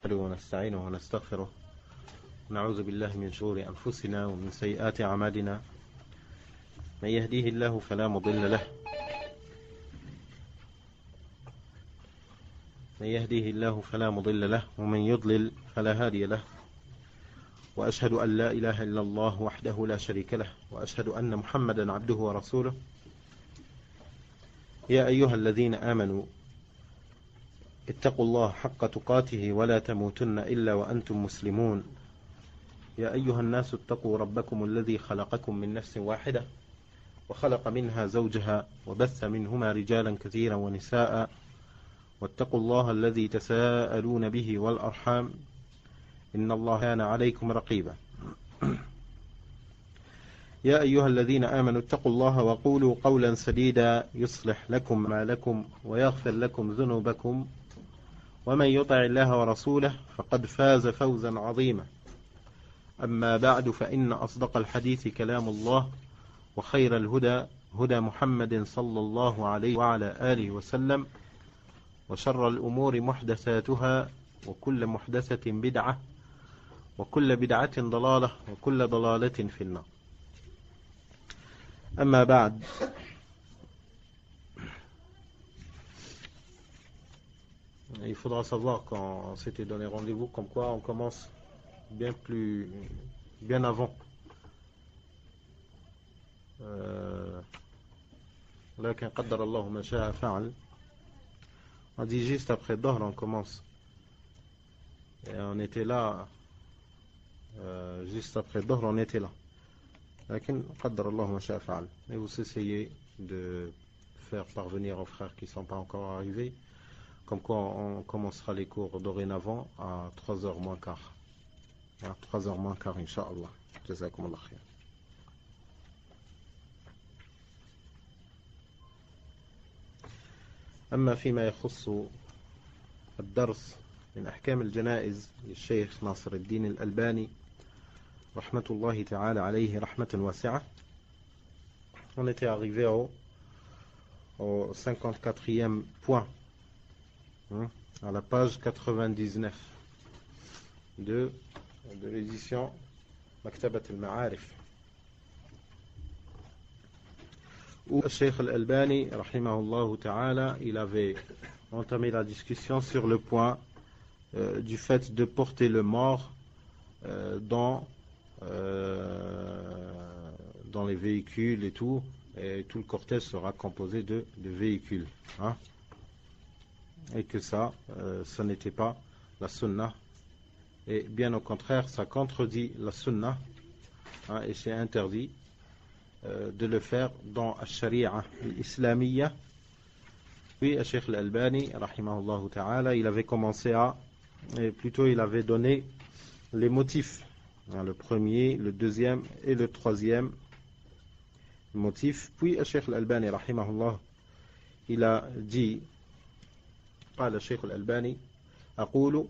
نحمده ونستعينه ونستغفره ونعوذ بالله من شرور أنفسنا ومن سيئات أعمالنا من يهديه الله فلا مضل له ومن يضلل فلا هادي له وأشهد أن لا إله إلا الله وحده لا شريك له وأشهد أن محمدا عبده ورسوله يا أيها الذين آمنوا اتقوا الله حق تقاته ولا تموتن إلا وأنتم مسلمون يا أيها الناس اتقوا ربكم الذي خلقكم من نفس واحدة وخلق منها زوجها وبث منهما رجالا كثيرا ونساء واتقوا الله الذي تساءلون به والأرحام إن الله كان عليكم رقيبا يا أيها الذين آمنوا اتقوا الله وقولوا قولا سديدا يصلح لكم ما لكم ويغفر لكم ذنوبكم ومن يطع الله ورسوله فقد فاز فوزا عظيما أما بعد فإن أصدق الحديث كلام الله وخير الهدى هدى محمد صلى الله عليه وعلى آله وسلم وشر الأمور محدثاتها وكل محدثة بدعة وكل بدعة ضلالة وكل ضلالة في النار. أما بعد il faudra savoir quand s'était donné rendez-vous comme quoi on commence bien avant لكن قدر الله ما شاء فعل. On dit juste après Dohr on commence et on était là juste après Dohr on était là لكن قدر الله ما شاء فعل. Et vous essayez de faire parvenir aux frères qui ne sont pas encore arrivés comme quoi on commencera les cours dorénavant à 3h moins quart. À 3h moins quart, Inch'Allah. Jazakumullah khair. أما فيما يخص الدرس من أحكام الجنائز للشيخ ناصر الدين الألباني رحمة الله تعالى عليه رحمة واسعة. On était arrivé au 54e point, à la page 99 de l'édition Maktabat al-Ma'arif, où le Cheikh al-Albani rahimahullah ta'ala, il avait entamé la discussion sur le point du fait de porter le mort dans les véhicules et tout le cortège sera composé de véhicules, et que ça n'était pas la sunnah, et bien au contraire ça contredit la sunnah, et c'est interdit de le faire dans la sharia islamiyya. Puis le Cheikh al-Albani rahimahullah ta'ala, il avait commencé il avait donné les motifs, le premier, le deuxième et le troisième motif. Puis le Cheikh al-Albani rahimahullah, il a dit قال الشيخ الألباني أقول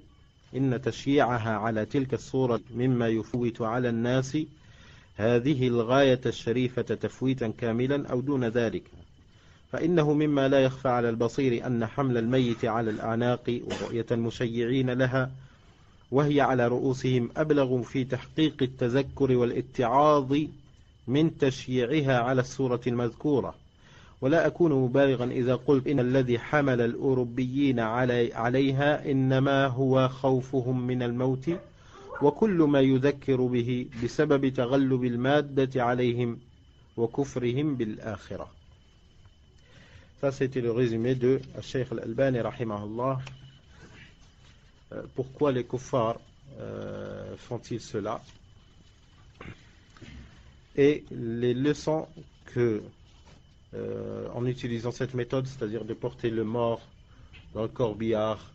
إن تشييعها على تلك الصورة مما يفوت على الناس هذه الغاية الشريفة تفويتا كاملا أو دون ذلك، فإنه مما لا يخفى على البصير أن حمل الميت على الأعناق ورؤية المشيعين لها وهي على رؤوسهم أبلغ في تحقيق التذكر والاتعاظ من تشييعها على الصورة المذكورة. ولا أكون مبالغا إذا قلت إن الذي حمل الأوروبيين عليها إنما هو خوفهم من الموت وكل ما يذكر به بسبب تغلب المادة عليهم وكفرهم بالآخرة. Ça c'était le résumé de Cheikh al-Albani rahimahullah. Pourquoi les kuffars font-ils cela, et les leçons que en utilisant cette méthode, c'est-à-dire de porter le mort dans le corbillard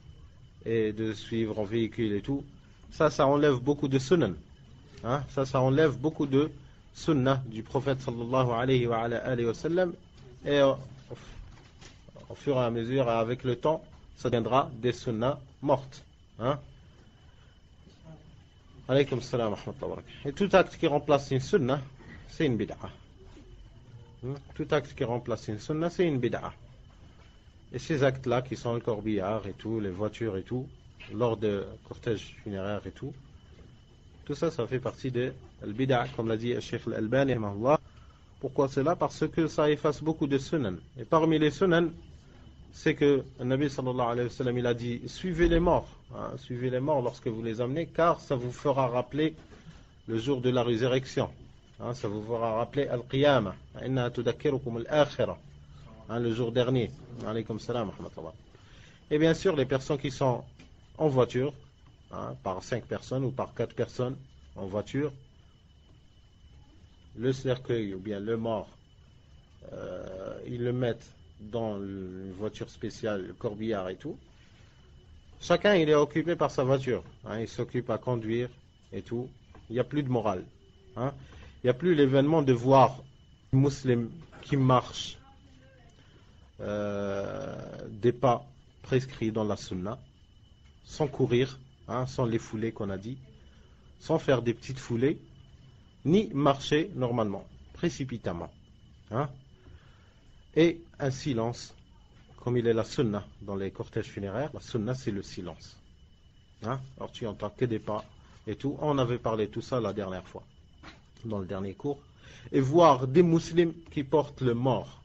et de suivre en véhicule et tout, ça enlève beaucoup de sunan, ça enlève beaucoup de sunnah du prophète sallallahu alayhi wa sallam, et au fur et à mesure, avec le temps, ça deviendra des sunnahs mortes. Alaykum salam wa rahmatullahi wa barakatuh. Et tout acte qui remplace une sunnah, c'est une bid'ah. Tout acte qui remplace une sunna, c'est une bid'a. Et ces actes-là, qui sont le corbillard et tout, les voitures et tout, lors de cortèges funéraires et tout. Tout ça, ça fait partie de al-bid'a, comme l'a dit Cheikh Al-Albani. Pourquoi cela? Parce que ça efface beaucoup de sunan. Et parmi les sunan, c'est que le Nabi sallallahu alayhi wa sallam, il a dit, suivez les morts. Suivez les morts lorsque vous les amenez, car ça vous fera rappeler le jour de la résurrection. Ça vous fera rappeler al-qiyamah. Inna tudakkirukum al-akhirah. Le jour dernier. Alaykum salam wa rahmatullah. Et bien sûr, les personnes qui sont en voiture, par 5 personnes ou par 4 personnes en voiture, le cercueil ou bien le mort, ils le mettent dans une voiture spéciale, le corbillard et tout. Chacun, il est occupé par sa voiture. Il s'occupe à conduire et tout. Il n'y a plus de morale. Il n'y a plus l'événement de voir un musulman qui marche des pas prescrits dans la sunna, sans courir, sans les foulées qu'on a dit, sans faire des petites foulées, ni marcher normalement, précipitamment. Et un silence, comme il est la sunna dans les cortèges funéraires. La sunna, c'est le silence. Alors tu entends que des pas et tout. On avait parlé de tout ça la dernière fois, dans le dernier cours. Et voir des musulmans qui portent le mort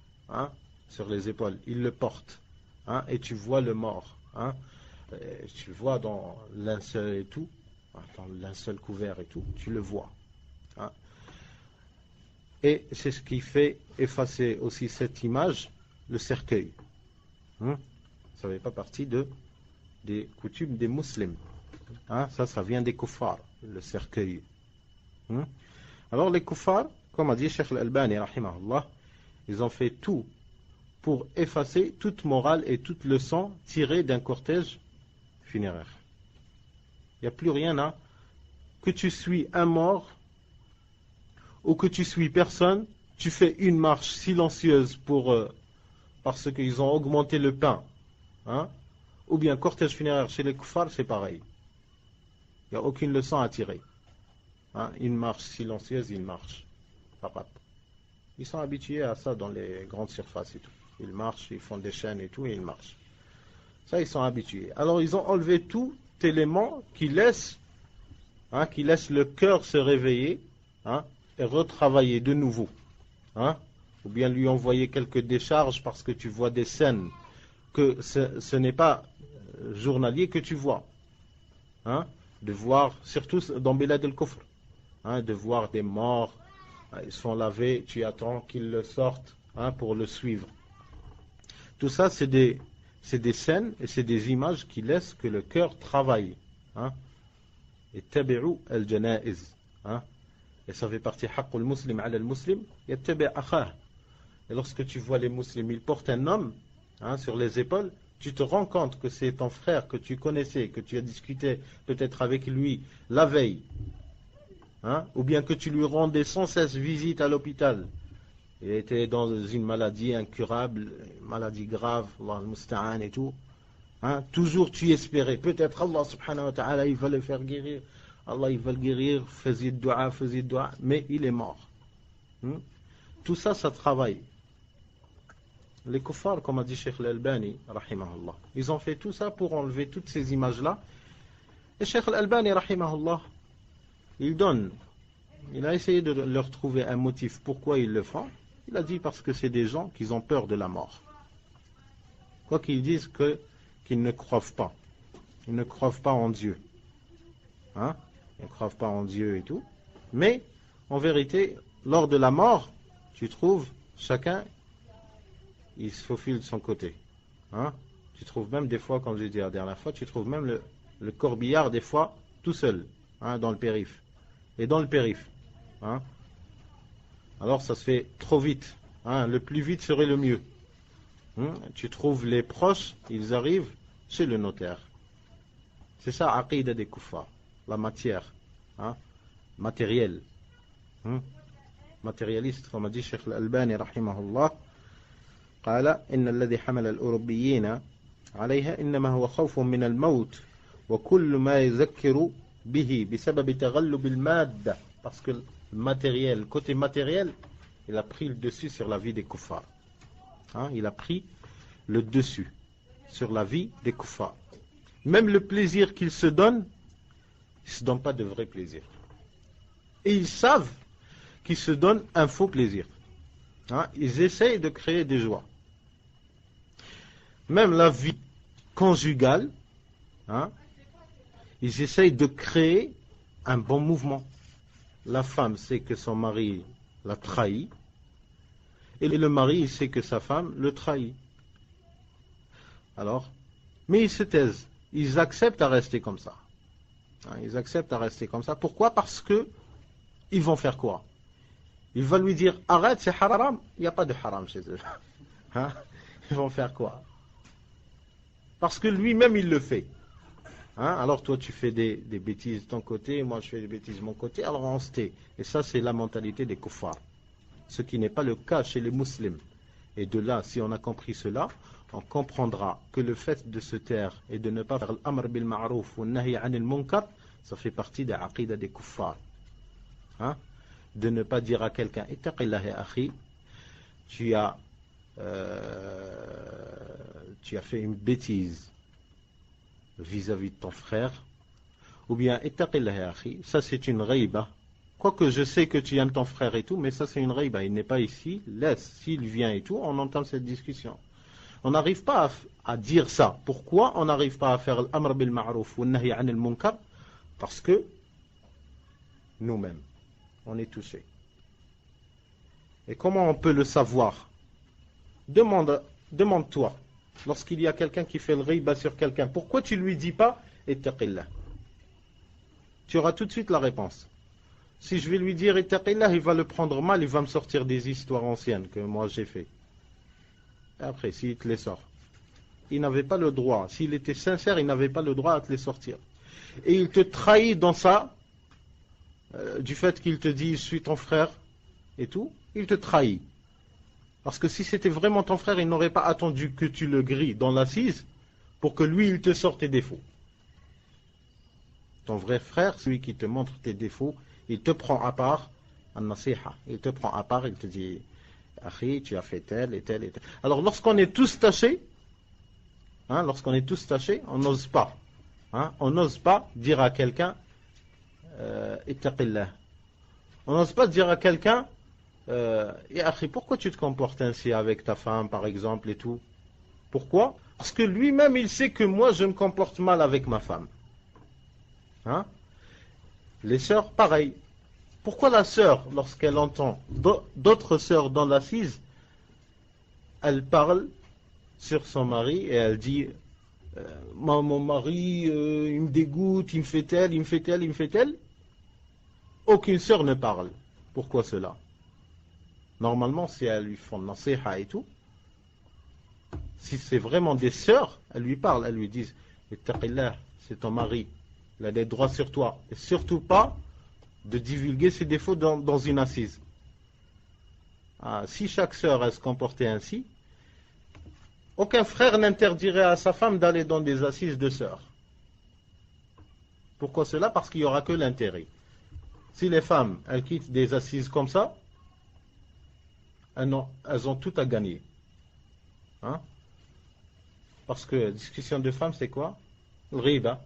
sur les épaules. Ils le portent. Et tu vois le mort. Tu le vois dans linceul et tout, dans le linceul couvert et tout, tu le vois. Et c'est ce qui fait effacer aussi cette image, le cercueil. Ça ne fait pas partie des coutumes des musulmans. Ça vient des kuffars, le cercueil. Alors les kuffars, comme a dit Cheikh Al-Albani, rahimahullah, ils ont fait tout pour effacer toute morale et toute leçon tirée d'un cortège funéraire. Il n'y a plus rien que tu suis un mort ou que tu suis personne, tu fais une marche silencieuse parce qu'ils ont augmenté le pain. Ou bien cortège funéraire chez les kuffars, c'est pareil. Il n'y a aucune leçon à tirer. Une marche silencieuse, une marche. Ils sont habitués à ça dans les grandes surfaces et tout. Ils marchent, ils font des chaînes et tout, et ils marchent. Ça, ils sont habitués. Alors, ils ont enlevé tout élément qui laisse le cœur se réveiller et retravailler de nouveau. Ou bien lui envoyer quelques décharges parce que tu vois des scènes que ce n'est pas journalier que tu vois. De voir, surtout dans Bilad al-Kufr, de voir des morts, ils se font laver, tu attends qu'ils le sortent pour le suivre. Tout ça, c'est des scènes et c'est des images qui laissent que le cœur travaille. Et tabi'u al-janaiz. Et ça fait partie haqqul muslim ala al-muslim, yattabi' akhah. Et lorsque tu vois les musulmans, ils portent un homme sur les épaules, tu te rends compte que c'est ton frère que tu connaissais, que tu as discuté peut-être avec lui la veille, ou bien que tu lui rendais sans cesse visite à l'hôpital. Il était dans une maladie incurable, maladie grave, Allah al-Musta'an et tout. Toujours tu espérais, peut-être Allah subhanahu wa ta'ala, il va le faire guérir. Allah, il va le guérir, faisait dua, mais il est mort. Tout ça, ça travaille. Les kuffars, comme a dit Cheikh Al-Albani, rahimahullah, ils ont fait tout ça pour enlever toutes ces images-là. Et Cheikh Al-Albani, rahimahullah, il a essayé de leur trouver un motif pourquoi ils le font. Il a dit parce que c'est des gens qui ont peur de la mort. Quoi qu'ils disent qu'ils ne croient pas. Ils ne croient pas en Dieu. Ils ne croient pas en Dieu et tout. Mais, en vérité, lors de la mort, tu trouves chacun, il se faufile de son côté. Tu trouves même des fois, comme j'ai dit la dernière fois, tu trouves même le corbillard des fois tout seul, dans le périph'. Et dans le périph'. Alors ça se fait trop vite. Le plus vite serait le mieux. Tu trouves les proches, ils arrivent chez le notaire. C'est ça, aqidah des kuffars. La matière. Matérielle. Matérialiste, comme a dit Cheikh Al-Albani, rahimahullah. قال إن الذي حمل الأوروبيين عليها إنما هو خوف من الموت وكل ما يذكر به بسبب تغلب المادة. Parce que le matériel, côté matériel, il a pris le dessus sur la vie des kuffars. Il a pris le dessus sur la vie des kuffars. même le plaisir qu'ils se donnent, ils ne se donnent pas de vrai plaisir. Et ils savent qu'ils se donnent un faux plaisir. Hein? Ils essayent de créer des joies. Même la vie conjugale, hein, ils essayent de créer un bon mouvement. La femme sait que son mari la trahit, et le mari il sait que sa femme le trahit. Alors, mais ils se taisent, ils acceptent à rester comme ça. Hein, ils acceptent à rester comme ça. Pourquoi? Parce que ils vont faire quoi? Il va lui dire arrête, c'est haram. Il n'y a pas de haram chez eux. Hein? Ils vont faire quoi? Parce que lui-même il le fait. Hein? Alors toi tu fais des bêtises de ton côté, moi je fais des bêtises de mon côté, alors on se tait. Et ça c'est la mentalité des kuffars. Ce qui n'est pas le cas chez les musulmans. Et de là, si on a compris cela, on comprendra que le fait de se taire et de ne pas faire l'amr bil ma'rouf ou nahi anil munkar, ça fait partie des aqidah des kuffars. Hein? De ne pas dire à quelqu'un ittaqillah ya akhi, tu as fait une bêtise vis-à-vis de ton frère, ou bien ittaqillah ya akhi, ça c'est une ghaiba. Quoique je sais que tu aimes ton frère et tout, mais ça c'est une ghaiba, il n'est pas ici, laisse, s'il vient et tout, on entend cette discussion. On n'arrive pas à dire ça. Pourquoi on n'arrive pas à faire l'amr bil ma'rouf ou nahi anil munkar? Parce que nous-mêmes, on est touchés. Et comment on peut le savoir? Demande-toi, lorsqu'il y a quelqu'un qui fait le ghaiba sur quelqu'un, pourquoi tu ne lui dis pas ittaqillah? Tu auras tout de suite la réponse. Si je vais lui dire ittaqillah, il va le prendre mal, il va me sortir des histoires anciennes que moi j'ai fait. Et après, s'il te les sort, il n'avait pas le droit. S'il était sincère, il n'avait pas le droit à te les sortir. Et il te trahit dans ça, du fait qu'il te dit je suis ton frère et tout, il te trahit. Parce que si c'était vraiment ton frère, il n'aurait pas attendu que tu le grilles dans l'assise pour que lui, il te sorte tes défauts. Ton vrai frère, celui qui te montre tes défauts, il te prend à part, an-nasiha. Il te prend à part, il te dit Akhi, tu as fait tel et tel et tel. Alors lorsqu'on est tous tachés, hein, on n'ose pas. Hein, on n'ose pas dire à quelqu'un ittaqillah. On n'ose pas dire à quelqu'un Akhi, pourquoi tu te comportes ainsi avec ta femme, par exemple, et tout? Pourquoi? Parce que lui-même, il sait que moi, je me comporte mal avec ma femme. Hein? Les sœurs, pareil. Pourquoi la sœur, lorsqu'elle entend d'autres sœurs dans l'assise, elle parle sur son mari et elle dit mon mari, il me dégoûte, il me fait tel, il me fait tel, il me fait tel. Aucune sœur ne parle. Pourquoi cela? Normalement, si elles lui font nasiha et tout, si c'est vraiment des sœurs, elles lui parlent, elles lui disent ittaqillah, c'est ton mari, il a des droits sur toi. Et surtout pas de divulguer ses défauts dans une assise. Ah, si chaque sœur elle se comportait ainsi, aucun frère n'interdirait à sa femme d'aller dans des assises de sœurs. Pourquoi cela? Parce qu'il n'y aura que l'intérêt. Si les femmes elles quittent des assises comme ça, elles ont tout à gagner. Hein? Parce que discussion de femmes, c'est quoi? Le riba,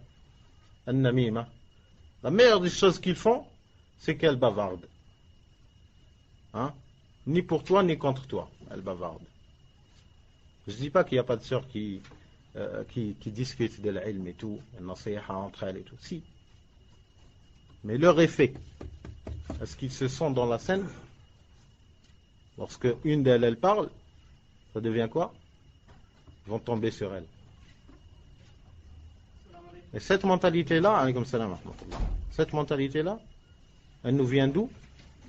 le namima. La meilleure des choses qu'ils font, c'est qu'elles bavardent. Hein? Ni pour toi, ni contre toi, elles bavardent. Je ne dis pas qu'il n'y a pas de sœurs qui discutent de l'ilm et tout, nasiha entre elles et tout. Si. Mais leur effet, est-ce qu'ils se sont dans la scène? Lorsque une d'elles, elle parle, ça devient quoi? Ils vont tomber sur elle. Et cette mentalité-là, alaykoum salam wa rahmatullah, cette mentalité-là, elle nous vient d'où?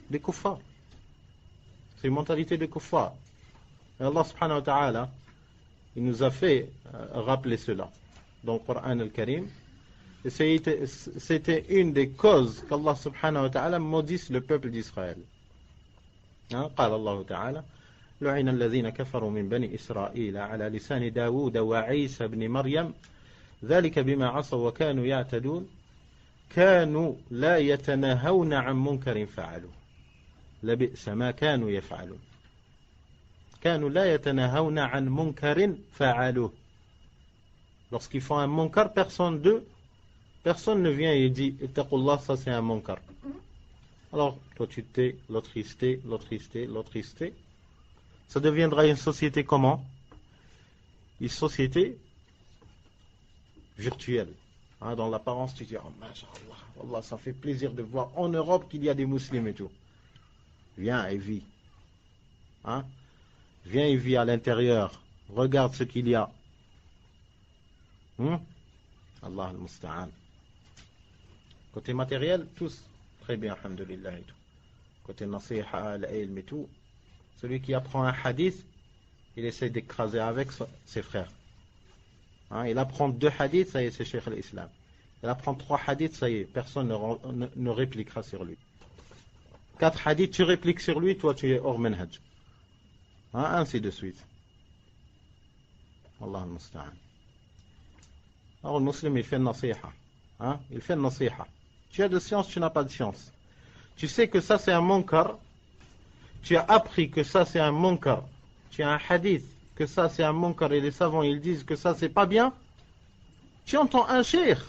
Des kuffars. C'est une mentalité des kuffars. Et Allah subhanahu wa ta'ala, il nous a fait rappeler cela dans le Coran al-Karim. Et c'était une des causes qu'Allah subhanahu wa ta'ala maudisse le peuple d'Israël. قال الله تعالى لعن الذين كفروا من بني إسرائيل على لسان داود وعيسى بن مريم ذلك بما عصوا وكانوا يعتدون كانوا لا يتناهون عن منكر فعلوه لبئس ما كانوا يفعلون كانوا لا يتناهون عن منكر فعلوه Lorsqu'ils font un munkar, personne ne vient et dit Ittaqullah, ça c'est un munkar. Alors, toi tu t'es, l'autre il se tait, l'autre il se tait, l'autre il se tait. Ça deviendra une société comment? Une société virtuelle. Hein, dans l'apparence, tu dis, oh, mashallah, wallah, ça fait plaisir de voir en Europe qu'il y a des musulmans et tout. Viens et vis. Hein? Viens et vis à l'intérieur. Regarde ce qu'il y a. Allah al-Musta'an. Côté matériel, tous très bien, alhamdulillah et tout. Côté nasiha, al-ilm et tout. Celui qui apprend un hadith, il essaie d'écraser avec ses frères. Hein, il apprend 2 hadiths, ça y est, c'est Cheikh al-Islam. Il apprend 3 hadiths, ça y est, personne ne répliquera sur lui. 4 hadiths, tu répliques sur lui, toi tu es hors manhaj. Hein, ainsi de suite. Allah al-Musta'an. Alors le musulman, il fait nasiha. Hein, il fait nasiha. Tu as de science, tu n'as pas de science. Tu sais que ça c'est un munkar. Tu as appris que ça c'est un munkar. Tu as un hadith que ça c'est un munkar et les savants ils disent que ça c'est pas bien. Tu entends un cheikh,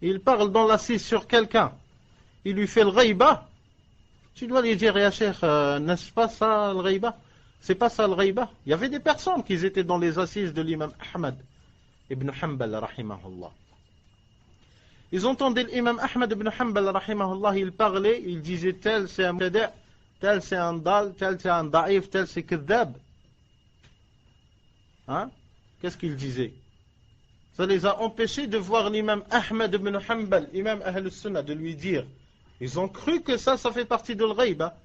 il parle dans l'assise sur quelqu'un, il lui fait le ghaiba. Tu dois lui dire, ya cheikh, n'est-ce pas ça le ghaiba? C'est pas ça le ghaiba. Il y avait des personnes qui étaient dans les assises de l'imam Ahmad ibn Hanbal rahimahullah. Ils entendaient l'imam Ahmad ibn Hanbal rahimahullah, il parlait, il disait tel c'est un mubtadi', tel c'est un dal, tel c'est un da'if, tel c'est kadhab. Hein? Qu'est-ce qu'il disait? Ça les a empêchés de voir l'imam Ahmad ibn Hanbal, imam Ahl Sunnah, de lui dire. Ils ont cru que ça fait partie de l'ghaiba.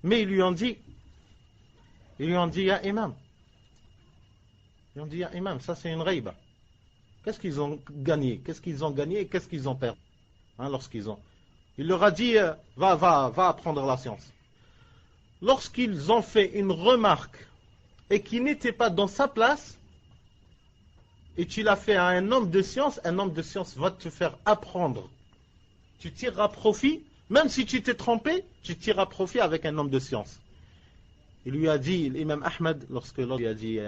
Mais ils lui ont dit, ya imam. Ils ont dit, ya imam, ça c'est une ghaiba. Qu'est-ce qu'ils ont gagné? Qu'est-ce qu'ils ont gagné et qu'est-ce qu'ils ont perdu? Hein, lorsqu'ils ont. Il leur a dit, va apprendre la science. Lorsqu'ils ont fait une remarque et qui n'était pas dans sa place, et tu l'as fait à un homme de science va te faire apprendre. Tu tireras profit, même si tu t'es trompé, tu tireras profit avec un homme de science. Il lui a dit, l'imam Ahmad, lorsque l'autre lui a dit,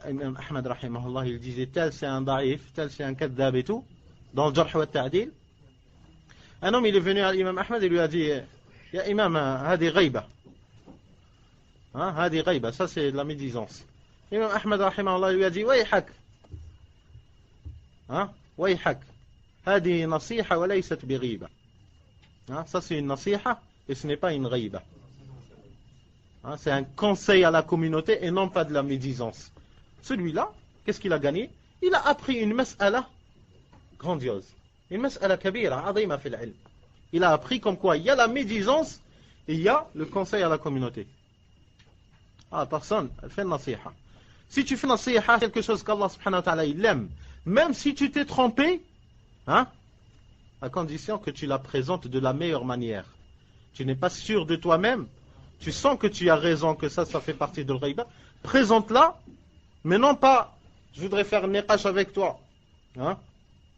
l'imam Ahmad rahimahullah, il disait tel c'est un da'if, tel c'est un kadhab et tout, dans le jarh wa ta'dil. Un homme il est venu à l'imam Ahmad et lui a dit, ya imam, hadi ghaiba. Hein, hadi ghaiba, ça c'est de la médisance. L'imam Ahmad rahimahullah lui a dit, wayhak. Hein, wayhak. Hadi nasiha wa laysat bi ghiba. Hein, ça c'est une nasiha et ce n'est pas une ghaiba. Hein, c'est un conseil à la communauté et non pas de la médisance. Celui-là, qu'est-ce qu'il a gagné? Il a appris une mas'ala grandiose. Une mas'ala kabira, azima fil ilm. Il a appris comme quoi il y a la médisance et il y a le conseil à la communauté. Ah, personne, elle fait nasiha. Si tu fais nasiha, quelque chose qu'Allah subhanahu wa ta'ala il aime, même si tu t'es trompé, hein, à condition que tu la présentes de la meilleure manière. Tu n'es pas sûr de toi-même, tu sens que tu as raison, que ça fait partie de l'ghaiba, présente-la, mais non pas, je voudrais faire un niqash avec toi. Hein?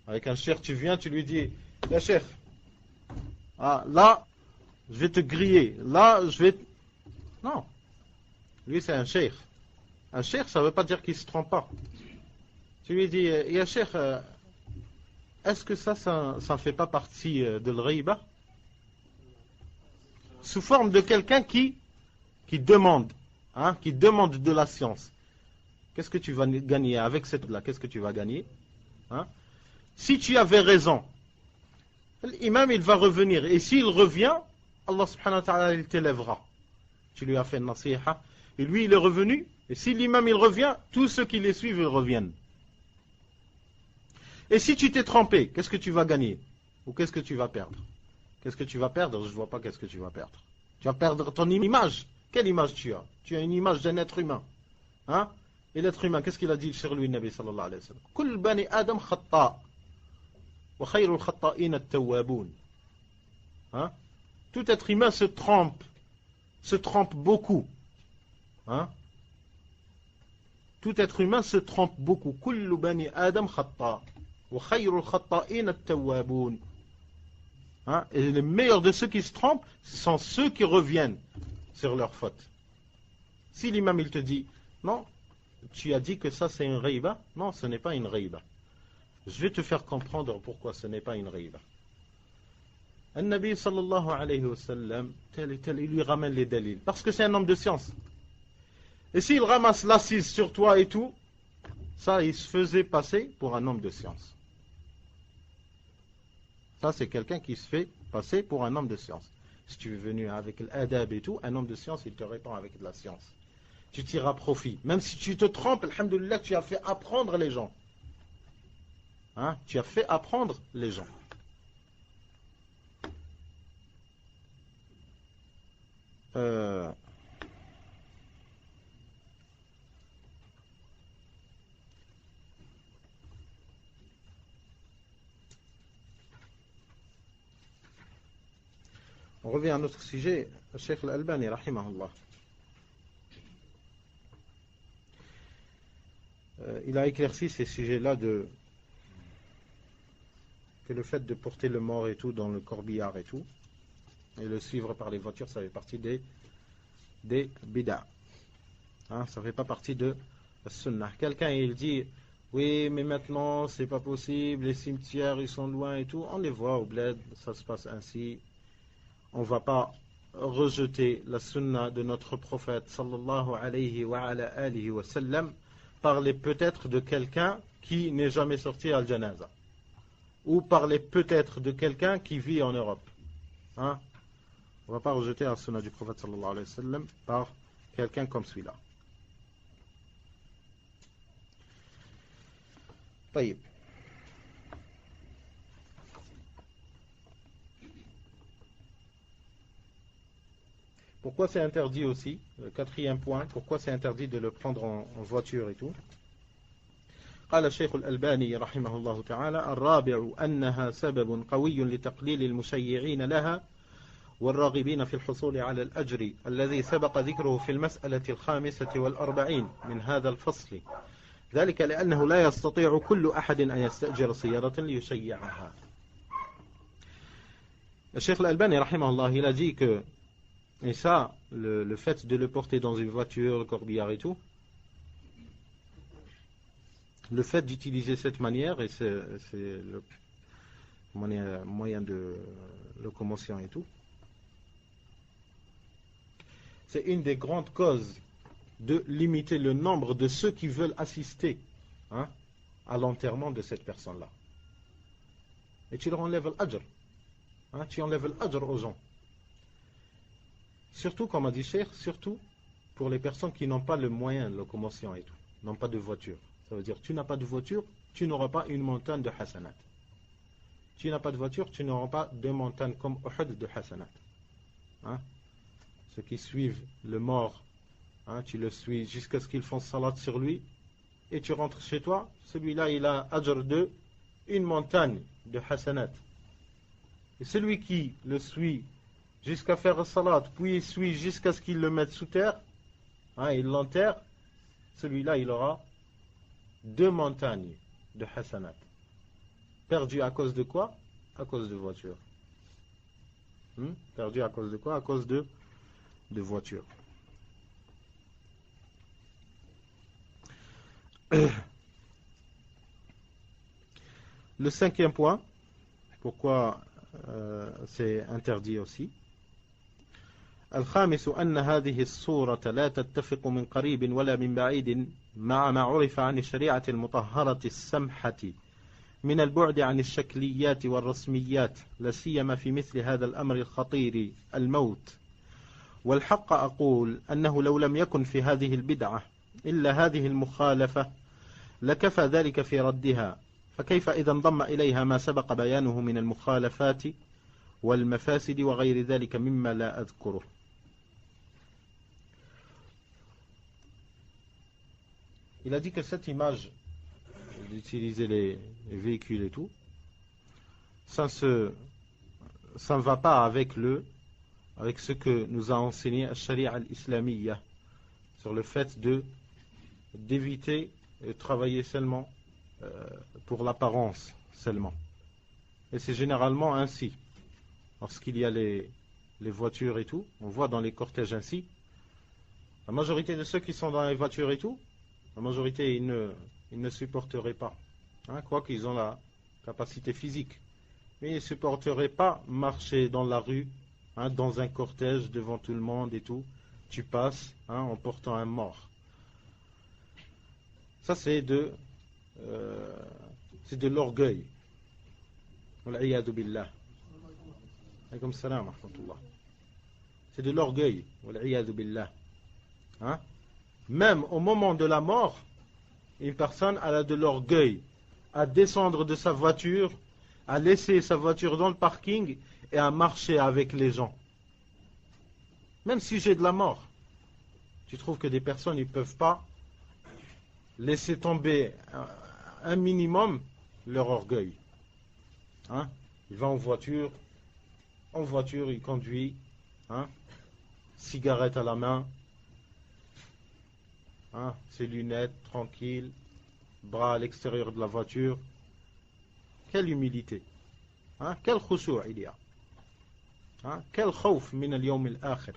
Avec un cheikh, tu viens, tu lui dis, ya cheikh, ah, là, je vais te griller, là, je vais... Non, lui c'est un cheikh. Un cheikh, ça ne veut pas dire qu'il ne se trompe pas. Tu lui dis, ya cheikh, est-ce que ça ne fait pas partie de l'ghaiba? Sous forme de quelqu'un qui demande, hein, qui demande de la science. Qu'est-ce que tu vas gagner avec cette-là? Qu'est-ce que tu vas gagner? Hein? Si tu avais raison, l'imam il va revenir. Et s'il revient, Allah subhanahu wa ta'ala il t'élèvera. Tu lui as fait une nasiha. Et lui il est revenu. Et si l'imam il revient, tous ceux qui les suivent ils reviennent. Et si tu t'es trompé, qu'est-ce que tu vas gagner? Ou qu'est-ce que tu vas perdre? Qu'est-ce que tu vas perdre? Je ne vois pas qu'est-ce que tu vas perdre. Tu vas perdre ton image. Quelle image tu as? Tu as une image d'un être humain. Hein? Et l'être humain, qu'est-ce qu'il a dit sur lui, le Nabi sallallahu alayhi wa sallam? Kull bani Adam khatta. Wa khayrul khatta'in at-tawwabun. Hein? Tout être humain se trompe beaucoup. Hein? Tout être humain se trompe beaucoup. Kull bani Adam khatta. Wa khayrul khatta'in at-tawwabun. Hein? Et les meilleurs de ceux qui se trompent sont ceux qui reviennent sur leurs fautes. Si l'imam il te dit, non, tu as dit que ça c'est une ghaiba, non, ce n'est pas une ghaiba. Je vais te faire comprendre pourquoi ce n'est pas une riba. Un Nabi sallallahu alayhi wa sallam, tel et tel, il lui ramène les dalils. Parce que c'est un homme de science. Et s'il ramasse l'assise sur toi et tout, ça, il se faisait passer pour un homme de science. Ça, c'est quelqu'un qui se fait passer pour un homme de science. Si tu es venu avec l'adab et tout, un homme de science, il te répond avec de la science. Tu tireras profit. Même si tu te trompes, alhamdoulilah, tu as fait apprendre les gens. Hein? Tu as fait apprendre les gens. On revient à notre sujet, Cheikh Al-Albani, rahimahullah. Il a éclairci ces sujets-là que le fait de porter le mort et tout dans le corbillard et tout, et le suivre par les voitures, ça fait partie des bid'a. Hein, ça fait pas partie de la sunnah. Quelqu'un il dit oui mais maintenant c'est pas possible, les cimetières ils sont loin et tout, on les voit au bled, ça se passe ainsi. On va pas rejeter la sunnah de notre prophète sallallahu alayhi wa ala alihi wa sallam parler peut-être de quelqu'un qui n'est jamais sorti à al-janaza, ou parler peut-être de quelqu'un qui vit en Europe. Hein? On ne va pas rejeter la sunna du prophète sallallahu alayhi wa sallam par quelqu'un comme celui-là. طيب. Pourquoi c'est interdit aussi? Le quatrième point, pourquoi c'est interdit de le prendre en voiture et tout? قال الشيخ الألباني رحمه الله تعالى: الرابع أنها سبب قوي لتقليل المشيعين لها والراغبين في الحصول على الأجر الذي سبق ذكره في المسألة 45 من هذا الفصل، ذلك لأنه لا يستطيع كل أحد أن يستأجر سيارة ليشيعها. الشيخ الألباني رحمه الله il a dit que, et ça, le fait de le porter dans une voiture, le corbillard et tout, le fait d'utiliser cette manière, et c'est le moyen de locomotion et tout, c'est une des grandes causes de limiter le nombre de ceux qui veulent assister, hein, à l'enterrement de cette personne-là. Et tu leur enlèves l'ajr. Hein, tu enlèves l'ajr aux gens. Surtout, comme a dit Cheikh, surtout pour les personnes qui n'ont pas le moyen de locomotion et tout, n'ont pas de voiture. Ça veut dire, tu n'as pas de voiture, tu n'auras pas une montagne de hasanat. Tu n'as pas de voiture, tu n'auras pas de montagne comme Uhud de hasanat. Hein? Ceux qui suivent le mort, hein, tu le suis jusqu'à ce qu'ils font salat sur lui, et tu rentres chez toi, celui-là il a ajr de une montagne de hasanat. Et celui qui le suit jusqu'à faire salat, puis il suit jusqu'à ce qu'il le mette sous terre, hein, il l'enterre, celui-là il aura 2 montagnes de hasanat. Perdu à cause de quoi? À cause de voiture. Perdu à cause de quoi? À cause de voiture. Le 5e point, pourquoi c'est interdit aussi. الخامس أن هذه الصورة لا تتفق من قريب ولا من بعيد مع ما عرف عن الشريعة المطهرة السمحة من البعد عن الشكليات والرسميات، لا سيما في مثل هذا الأمر الخطير الموت. والحق أقول أنه لو لم يكن في هذه البدعة إلا هذه المخالفة لكفى ذلك في ردها، فكيف إذا انضم إليها ما سبق بيانه من المخالفات والمفاسد وغير ذلك مما لا أذكره. Il a dit que cette image d'utiliser les véhicules et tout, ça ne va pas avec ce que nous a enseigné la Sharia al-Islamiyya sur le fait d'éviter de travailler seulement pour l'apparence seulement. Et c'est généralement ainsi. Lorsqu'il y a les voitures et tout, on voit dans les cortèges ainsi, la majorité de ceux qui sont dans les voitures et tout, la majorité ils ne supporteraient pas. Hein, quoi qu'ils ont la capacité physique. Mais ils ne supporteraient pas marcher dans la rue, hein, dans un cortège devant tout le monde et tout. Tu passes, hein, en portant un mort. Ça, c'est de l'orgueil. Wal'iyadu billah. Alaykoum salam wa rahmatullah. C'est de l'orgueil. Wal'iyadu billah. Hein? Même au moment de la mort, une personne elle a de l'orgueil à descendre de sa voiture, à laisser sa voiture dans le parking et à marcher avec les gens. Même si j'ai de la mort. Tu trouves que des personnes ne peuvent pas laisser tomber un minimum leur orgueil. Hein? Il va en voiture, il conduit, hein? Cigarette à la main, hein? Ses lunettes, tranquille, bras à l'extérieur de la voiture. Quelle humilité, hein? Quel khushu' il y a, hein? Quel khawf min al-yawm al-akhir.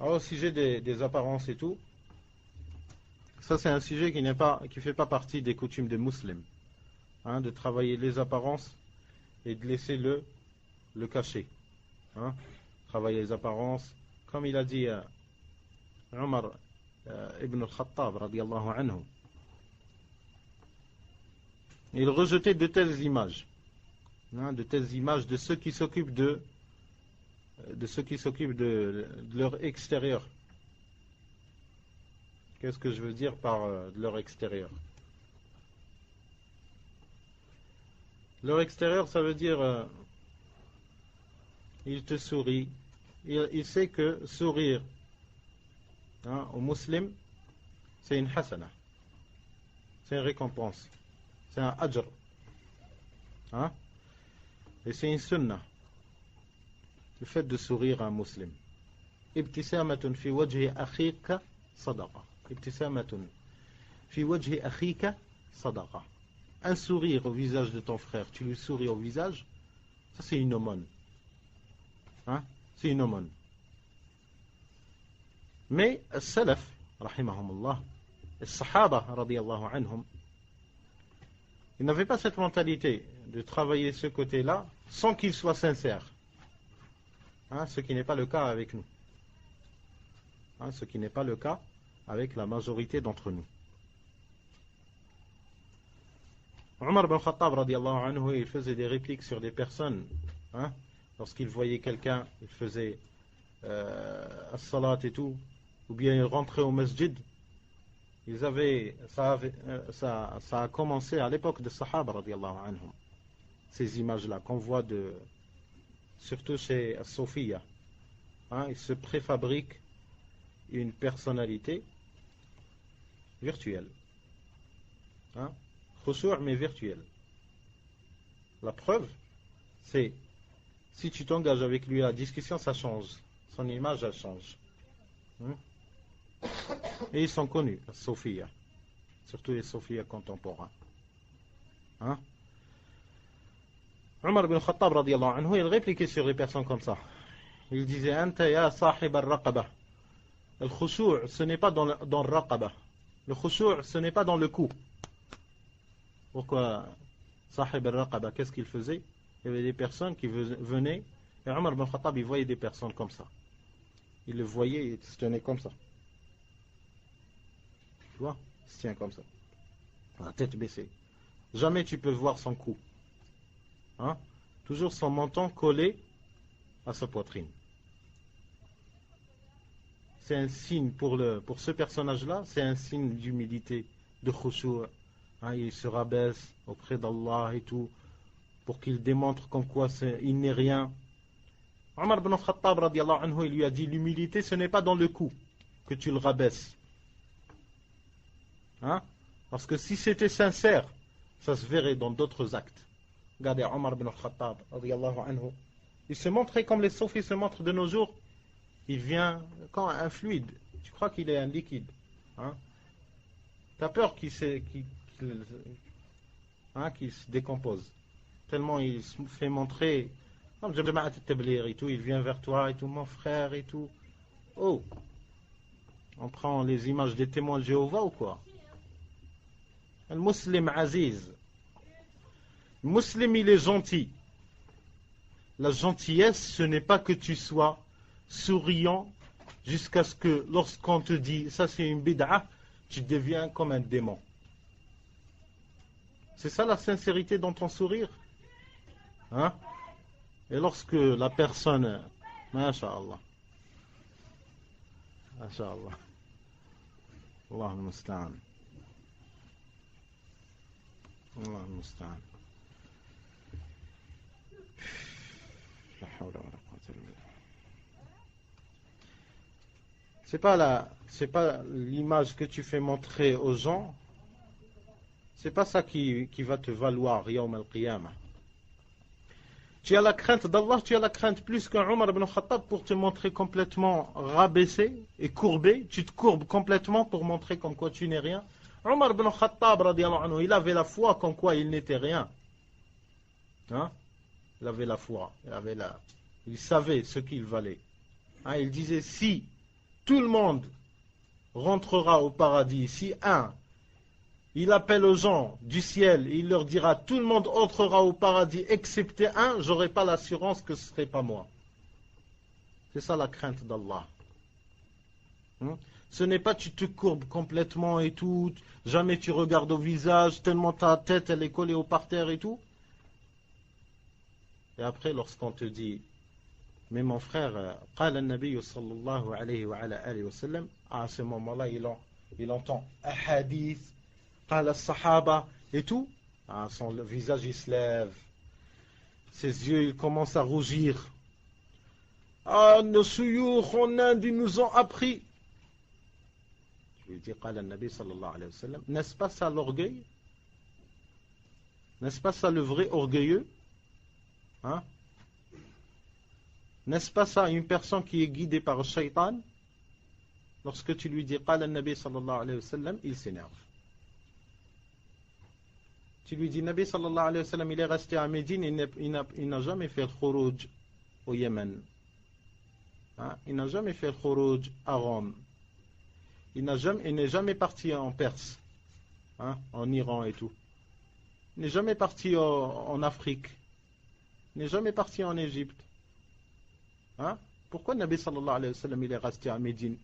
Alors, au sujet des apparences et tout, ça c'est un sujet qui ne fait pas partie des coutumes des musulmans, hein, de travailler les apparences et de laisser le cacher. Hein, travailler les apparences, comme il a dit Omar ibn al-Khattab, radiyallahu anhu. Il rejetait de telles images, hein, de telles images de ceux qui s'occupent de leur extérieur. Qu'est-ce que je veux dire par de leur extérieur? Leur extérieur, ça veut dire il te sourit. Il sait que sourire, hein, aux musulmans, c'est une hasana. C'est une récompense. C'est un ajr. Hein? Et c'est une sunnah. Le fait de sourire à un musulman. Ibtisamatun fi wajhi akhika sadaqa. Ibtisamatun fi wajhi akhika sadaqa. Un sourire au visage de ton frère, tu lui souris au visage, ça c'est une aumône. Hein? C'est une aumône. Mais as-salaf, rahimahumullah, les sahaba, radiyallahu anhum, ils n'avaient pas cette mentalité de travailler ce côté-là sans qu'il soit sincère. Hein, ce qui n'est pas le cas avec nous. Hein, ce qui n'est pas le cas avec la majorité d'entre nous. Omar ibn Khattab, radiallahu anhu, il faisait des répliques sur des personnes. Hein, lorsqu'il voyait quelqu'un, il faisait as-salat et tout, ou bien il rentrait au masjid. Ça a commencé à l'époque de Sahaba, radiallahu anhum. Ces images-là qu'on voit surtout chez Sophia. Hein, il se préfabrique une personnalité virtuelle. Hein, khushu' mais virtuelle. La preuve, c'est si tu t'engages avec lui à la discussion, ça change. Son image, elle change. Hein? Et ils sont connus, Sophia. Surtout les Sophia contemporains. Hein? Omar ibn Khattab, radiallahu anhu, il répliquait sur les personnes comme ça. Il disait, Anta ya sahib al-raqaba. Le khushu', ce n'est pas dans le raqaba. Le khushu', ce n'est pas dans le cou. Pourquoi sahib al-raqaba, qu'est-ce qu'il faisait? Il y avait des personnes qui venaient, et Omar ibn Khattab, il voyait des personnes comme ça. Il le voyait, il se tenait comme ça. Tu vois? Il se tient comme ça. La tête baissée. Jamais tu peux voir son cou. Hein? Toujours son menton collé à sa poitrine. C'est un signe pour ce personnage-là, c'est un signe d'humilité, de khushu'. Hein, il se rabaisse auprès d'Allah et tout, pour qu'il démontre comme quoi il n'est rien. Omar ibn Khattab, radiallahu anhu, il lui a dit, l'humilité, ce n'est pas dans le cou que tu le rabaisses. Hein? Parce que si c'était sincère, ça se verrait dans d'autres actes. Regardez Omar ibn Khattab, radiallahu anhu. Il se montrait comme les sophis se montrent de nos jours. Il vient quand un fluide. Tu crois qu'il est un liquide. Hein? Tu as peur qu'il se décompose. tellement il se fait montrer. Comme Jama'at al-Tabligh et tout, il vient vers toi et tout, mon frère et tout. Oh, on prend les images des témoins de Jéhovah ou quoi? Le musulman aziz. Le musulman, il est gentil. La gentillesse, ce n'est pas que tu sois souriant jusqu'à ce que lorsqu'on te dit ça c'est une bid'a, tu deviens comme un démon. C'est ça la sincérité dans ton sourire, hein? Et lorsque la personne, masha'Allah, masha'Allah, Allah al-Musta'an, Allah al-Musta'an. C'est pas l'image que tu fais montrer aux gens, c'est pas ça qui va te valoir Yawm al-Qiyamah. Tu as la crainte d'Allah, tu as la crainte plus qu'un Omar ibn Khattab pour te montrer complètement rabaissé et courbé. Tu te courbes complètement pour montrer comme quoi tu n'es rien. Omar ibn Khattab, radiallahu anhu, il avait la foi comme quoi il n'était rien. Hein? Il avait la foi, il savait ce qu'il valait. Hein? Il disait, si tout le monde rentrera au paradis, si il appelle aux gens du ciel, il leur dira, tout le monde entrera au paradis excepté un, j'aurai pas l'assurance que ce ne serait pas moi. C'est ça la crainte d'Allah. Ce n'est pas tu te courbes complètement et tout, jamais tu regardes au visage, tellement ta tête elle est collée au parterre et tout. Et après, lorsqu'on te dit, mais mon frère, قال النبي صلى الله عليه وعلى آله وسلم, à ce moment-là, il entend hadith, قال الصحابة et tout. Le visage il se lève, ses yeux ils commencent à rougir. Nos souyours en Inde, ils nous ont appris. Je lui dis, قال النبي صلى الله عليه وسلم, n'est-ce pas ça l'orgueil? N'est-ce pas ça le vrai orgueilleux? Hein? N'est-ce pas ça une personne qui est guidée par le shaitan? Lorsque tu lui dis قال النبي صلى الله عليه وسلم, il s'énerve. Tu lui dis Nabi sallallahu alayhi wa sallam, il est resté à Médine, il n'a jamais fait le khuruj au Yémen. Hein? Il n'a jamais fait le khuruj à Rome. Il n'est jamais parti en Perse, hein? En Iran et tout. Il n'est jamais parti en Afrique. Il n'est jamais parti en Égypte. Hein? Pourquoi Nabi sallallahu alayhi wa sallam, il est resté à Médine?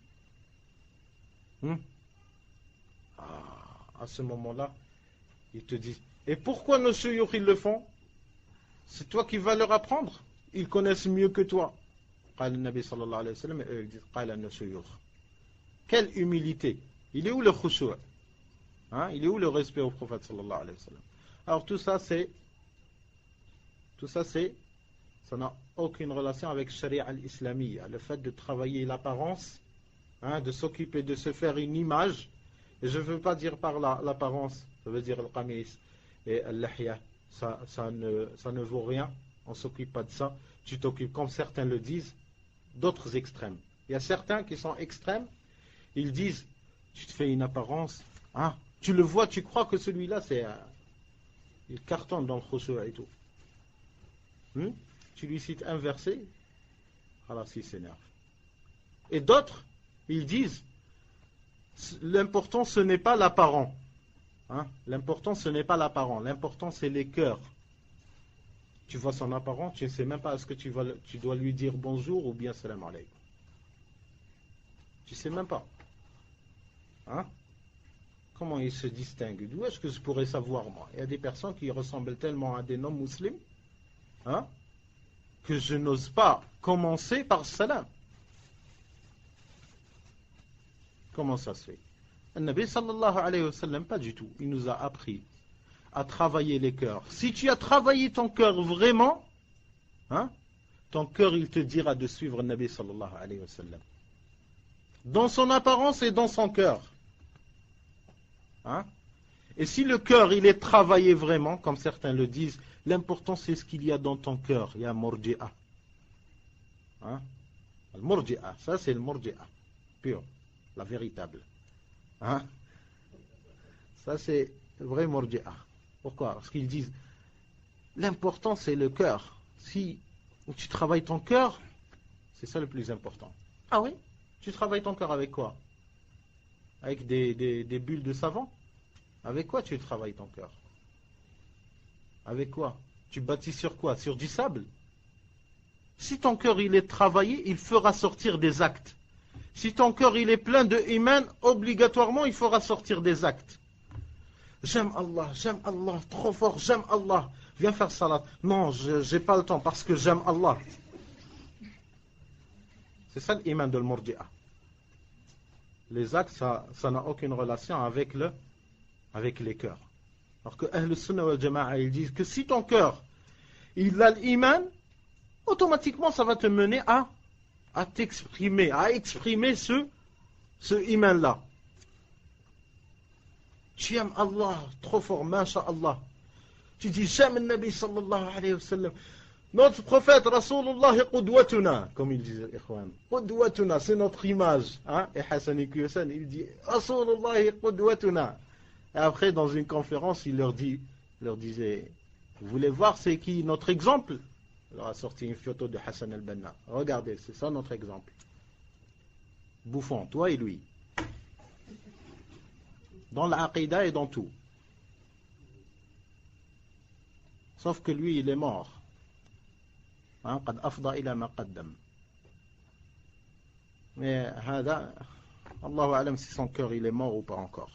À ce moment-là, ils te disent, et pourquoi nos souyours ils le font? C'est toi qui vas leur apprendre. Ils connaissent mieux que toi. قال النبي صلى الله عليه وسلم, et ils disent, قال nos souyours. Quelle humilité. Il est où le khushu'? Hein? Il est où le respect au prophète sallallahu alayhi wa sallam? Alors tout ça ça n'a aucune relation avec Sharia al-Islamiyya. Le fait de travailler l'apparence, hein, de s'occuper, de se faire une image. Et je ne veux pas dire par l'apparence, ça veut dire le qamis et al-lahya, ça ne vaut rien, on ne s'occupe pas de ça. Tu t'occupes, comme certains le disent, d'autres extrêmes. Il y a certains qui sont extrêmes, ils disent, tu te fais une apparence, hein, tu le vois, tu crois que celui-là, il cartonne dans le khushu' et tout. Tu lui cites un verset, alors il s'énerve. Et d'autres, ils disent, l'important ce n'est pas l'apparent. Hein? L'important ce n'est pas l'apparent. L'important c'est les cœurs. Tu vois son apparent, tu ne sais même pas est-ce que tu dois lui dire bonjour ou bien salam alaykum. Tu ne sais même pas. Hein? Comment il se distingue? D'où est-ce que je pourrais savoir moi? Il y a des personnes qui ressemblent tellement à des non-musulmans, hein, que je n'ose pas commencer par salam. Comment ça se fait? Le Nabi sallallahu alayhi wa sallam, pas du tout. Il nous a appris à travailler les cœurs. Si tu as travaillé ton cœur vraiment, hein, ton cœur il te dira de suivre le Nabi sallallahu alayhi wa sallam. Dans son apparence et dans son cœur. Hein? Et si le cœur il est travaillé vraiment, comme certains le disent, l'important c'est ce qu'il y a dans ton cœur. Il y a murji'a. Hein? Le murji'a, ça c'est le murji'a. Pur. La véritable. Hein? Ça c'est le vrai murji'a. Pourquoi? Parce qu'ils disent L'important, c'est le cœur. Si tu travailles ton cœur, c'est ça le plus important. Ah oui? Tu travailles ton cœur avec quoi? Avec des bulles de savon? Avec quoi tu travailles ton cœur? Avec quoi? Tu bâtis sur quoi? Sur du sable? Si ton cœur il est travaillé, il fera sortir des actes. Si ton cœur il est plein de iman, obligatoirement il fera sortir des actes. J'aime Allah, trop fort, j'aime Allah. Viens faire salat. Non, je n'ai pas le temps parce que j'aime Allah. C'est ça l'iman de l'Murji'a. Les actes, ça n'a aucune relation avec les cœurs. Alors que Ahl Sunnah wal Jama'a, ils disent que si ton cœur, il a l'iman, automatiquement ça va te mener à t'exprimer, à exprimer ce iman-là. Tu aimes Allah, trop fort, masha'Allah. Tu dis, j'aime le Nabi sallallahu alayhi wa sallam. Notre prophète, Rasulullah, qudwatuna, comme il disait, ikhwan. Qudwatuna, c'est notre image. Hein? Et Hassan Iqiyusan, il dit, Rasulullah, qudwatuna. Et après, dans une conférence, il leur disait, vous voulez voir c'est qui notre exemple? Il leur a sorti une photo de Hassan al-Banna. Regardez, c'est ça notre exemple. Bouffon, toi et lui. Dans l'aqidah et dans tout. Sauf que lui, il est mort. قد أفضى إلى ما قدم. Mais هذا الله أعلم si son cœur il est mort ou pas encore.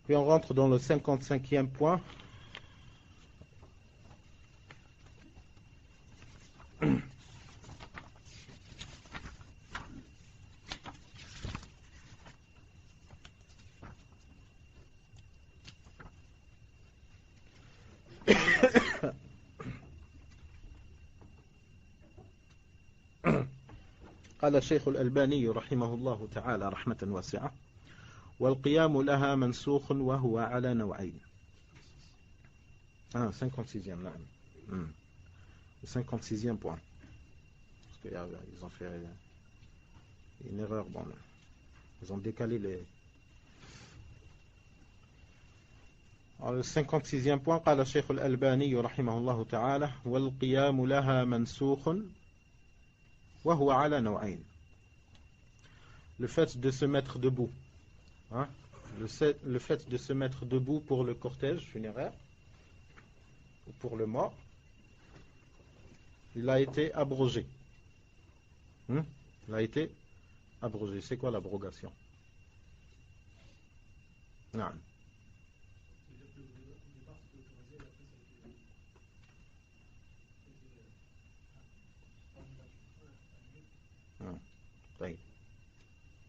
Puis on rentre dans le 55e point. قال الشيخ الألباني رحمه الله تعالى رحمة واسعة والقيام لها منسوخ وهو على نوعين 56e نعم 56e point parce qu'ils ont fait une erreur bon, ils ont décalé les alors, le 56e point قال الشيخ الألباني رحمه الله تعالى والقيام لها منسوخ وهو على نوعين. Le fait de se mettre debout, hein? Le fait de se mettre debout pour le cortège funéraire ou pour le mort, il a été abrogé. Il a été abrogé. C'est quoi l'abrogation? Non.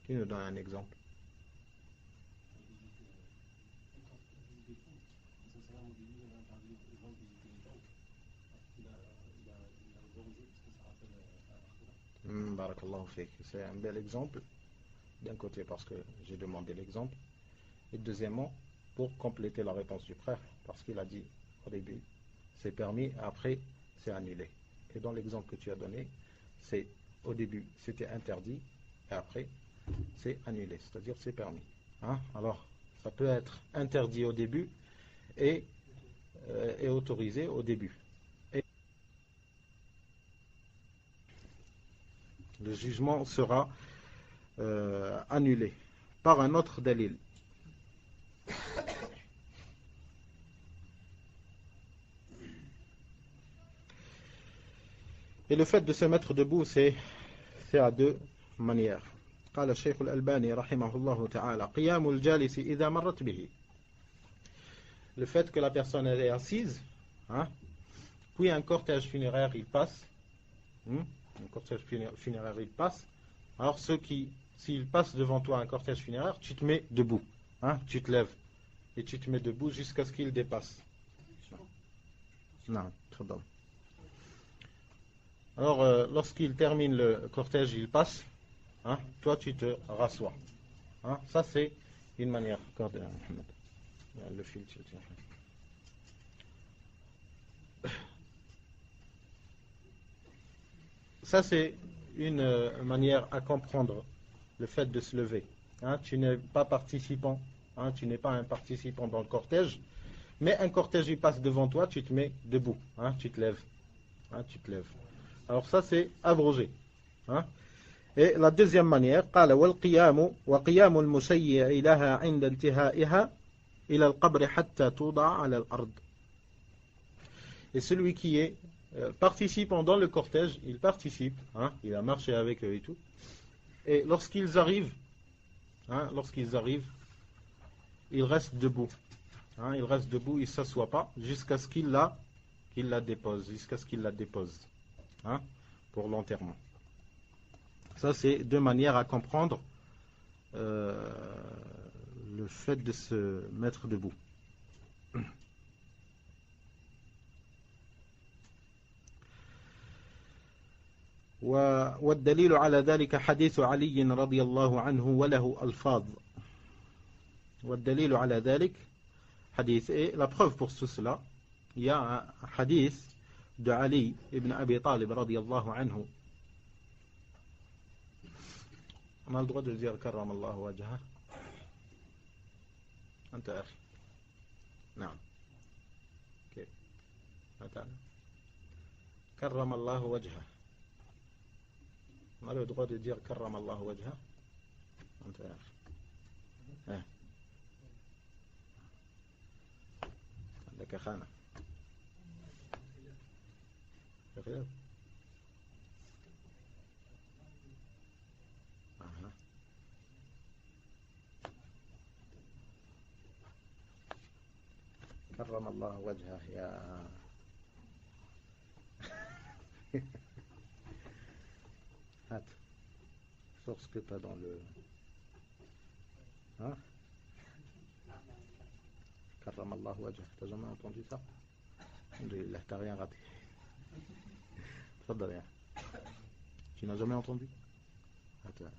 Qui nous donne un exemple? Barakallahu fik. C'est un bel exemple d'un côté parce que j'ai demandé l'exemple et deuxièmement pour compléter la réponse du frère parce qu'il a dit au début c'est permis, après c'est annulé. Et dans l'exemple que tu as donné, c'est au début c'était interdit et après c'est annulé, c'est-à-dire c'est permis. Hein? Alors, ça peut être interdit au début et autorisé au début. Et le jugement sera annulé par un autre dalil. Et le fait de se mettre debout, c'est à deux manières. قال الشيخ الألباني رحمه الله تعالى قيام الجالس إذا مرت به. Le fait que la personne elle est assise, hein, puis un cortège funéraire il passe, un cortège funéraire il passe, alors s'il passe devant toi un cortège funéraire, tu te mets debout, hein, tu te lèves et tu te mets debout jusqu'à ce qu'il dépasse. Non, très bien. Alors lorsqu'il termine le cortège, il passe. Hein? Toi tu te rassois. Hein? Ça c'est une manière. Regardez, le fil, ça c'est une manière à comprendre le fait de se lever. Hein, tu n'es pas participant, hein, tu n'es pas un participant dans le cortège, mais un cortège il passe devant toi, tu te mets debout, hein, tu te lèves. Hein, tu te lèves. Alors ça c'est abrogé. Hein. Et la deuxième manière, قال والقيام وقيام المشيع لها عند انتهائها إلى القبر حتى توضع على الأرض. Et celui qui est participant dans le cortège, il participe, hein, il a marché avec eux et tout. Et lorsqu'ils arrivent, hein, il reste debout. Hein, il reste debout, il ne s'assoit pas jusqu'à ce qu'il la dépose, hein, pour l'enterrement. Ça, c'est deux manières à comprendre le fait de se mettre debout. والدليل على ذلك حديث علي رضي الله عنه وله ألفاظ. والدليل على ذلك حديث. Et la preuve pour tout cela, il y a un hadith de Ali ibn Abi Talib radiyallahu anhu. On a le droit de dire كرم الله وجهه. أنت أخي. نعم. كيف؟ كرم الله وجهه. On a le droit de dire كرم الله وجهه. أنت أخي. عندك خانة. خلاف. كرم الله وجهه يا هات sors ce que tu as dans le hein كرم الله وجهه. t'as jamais entendu ça? Alhamdulillah, t'as rien raté. تفضل. Tu n'as jamais entendu? هات.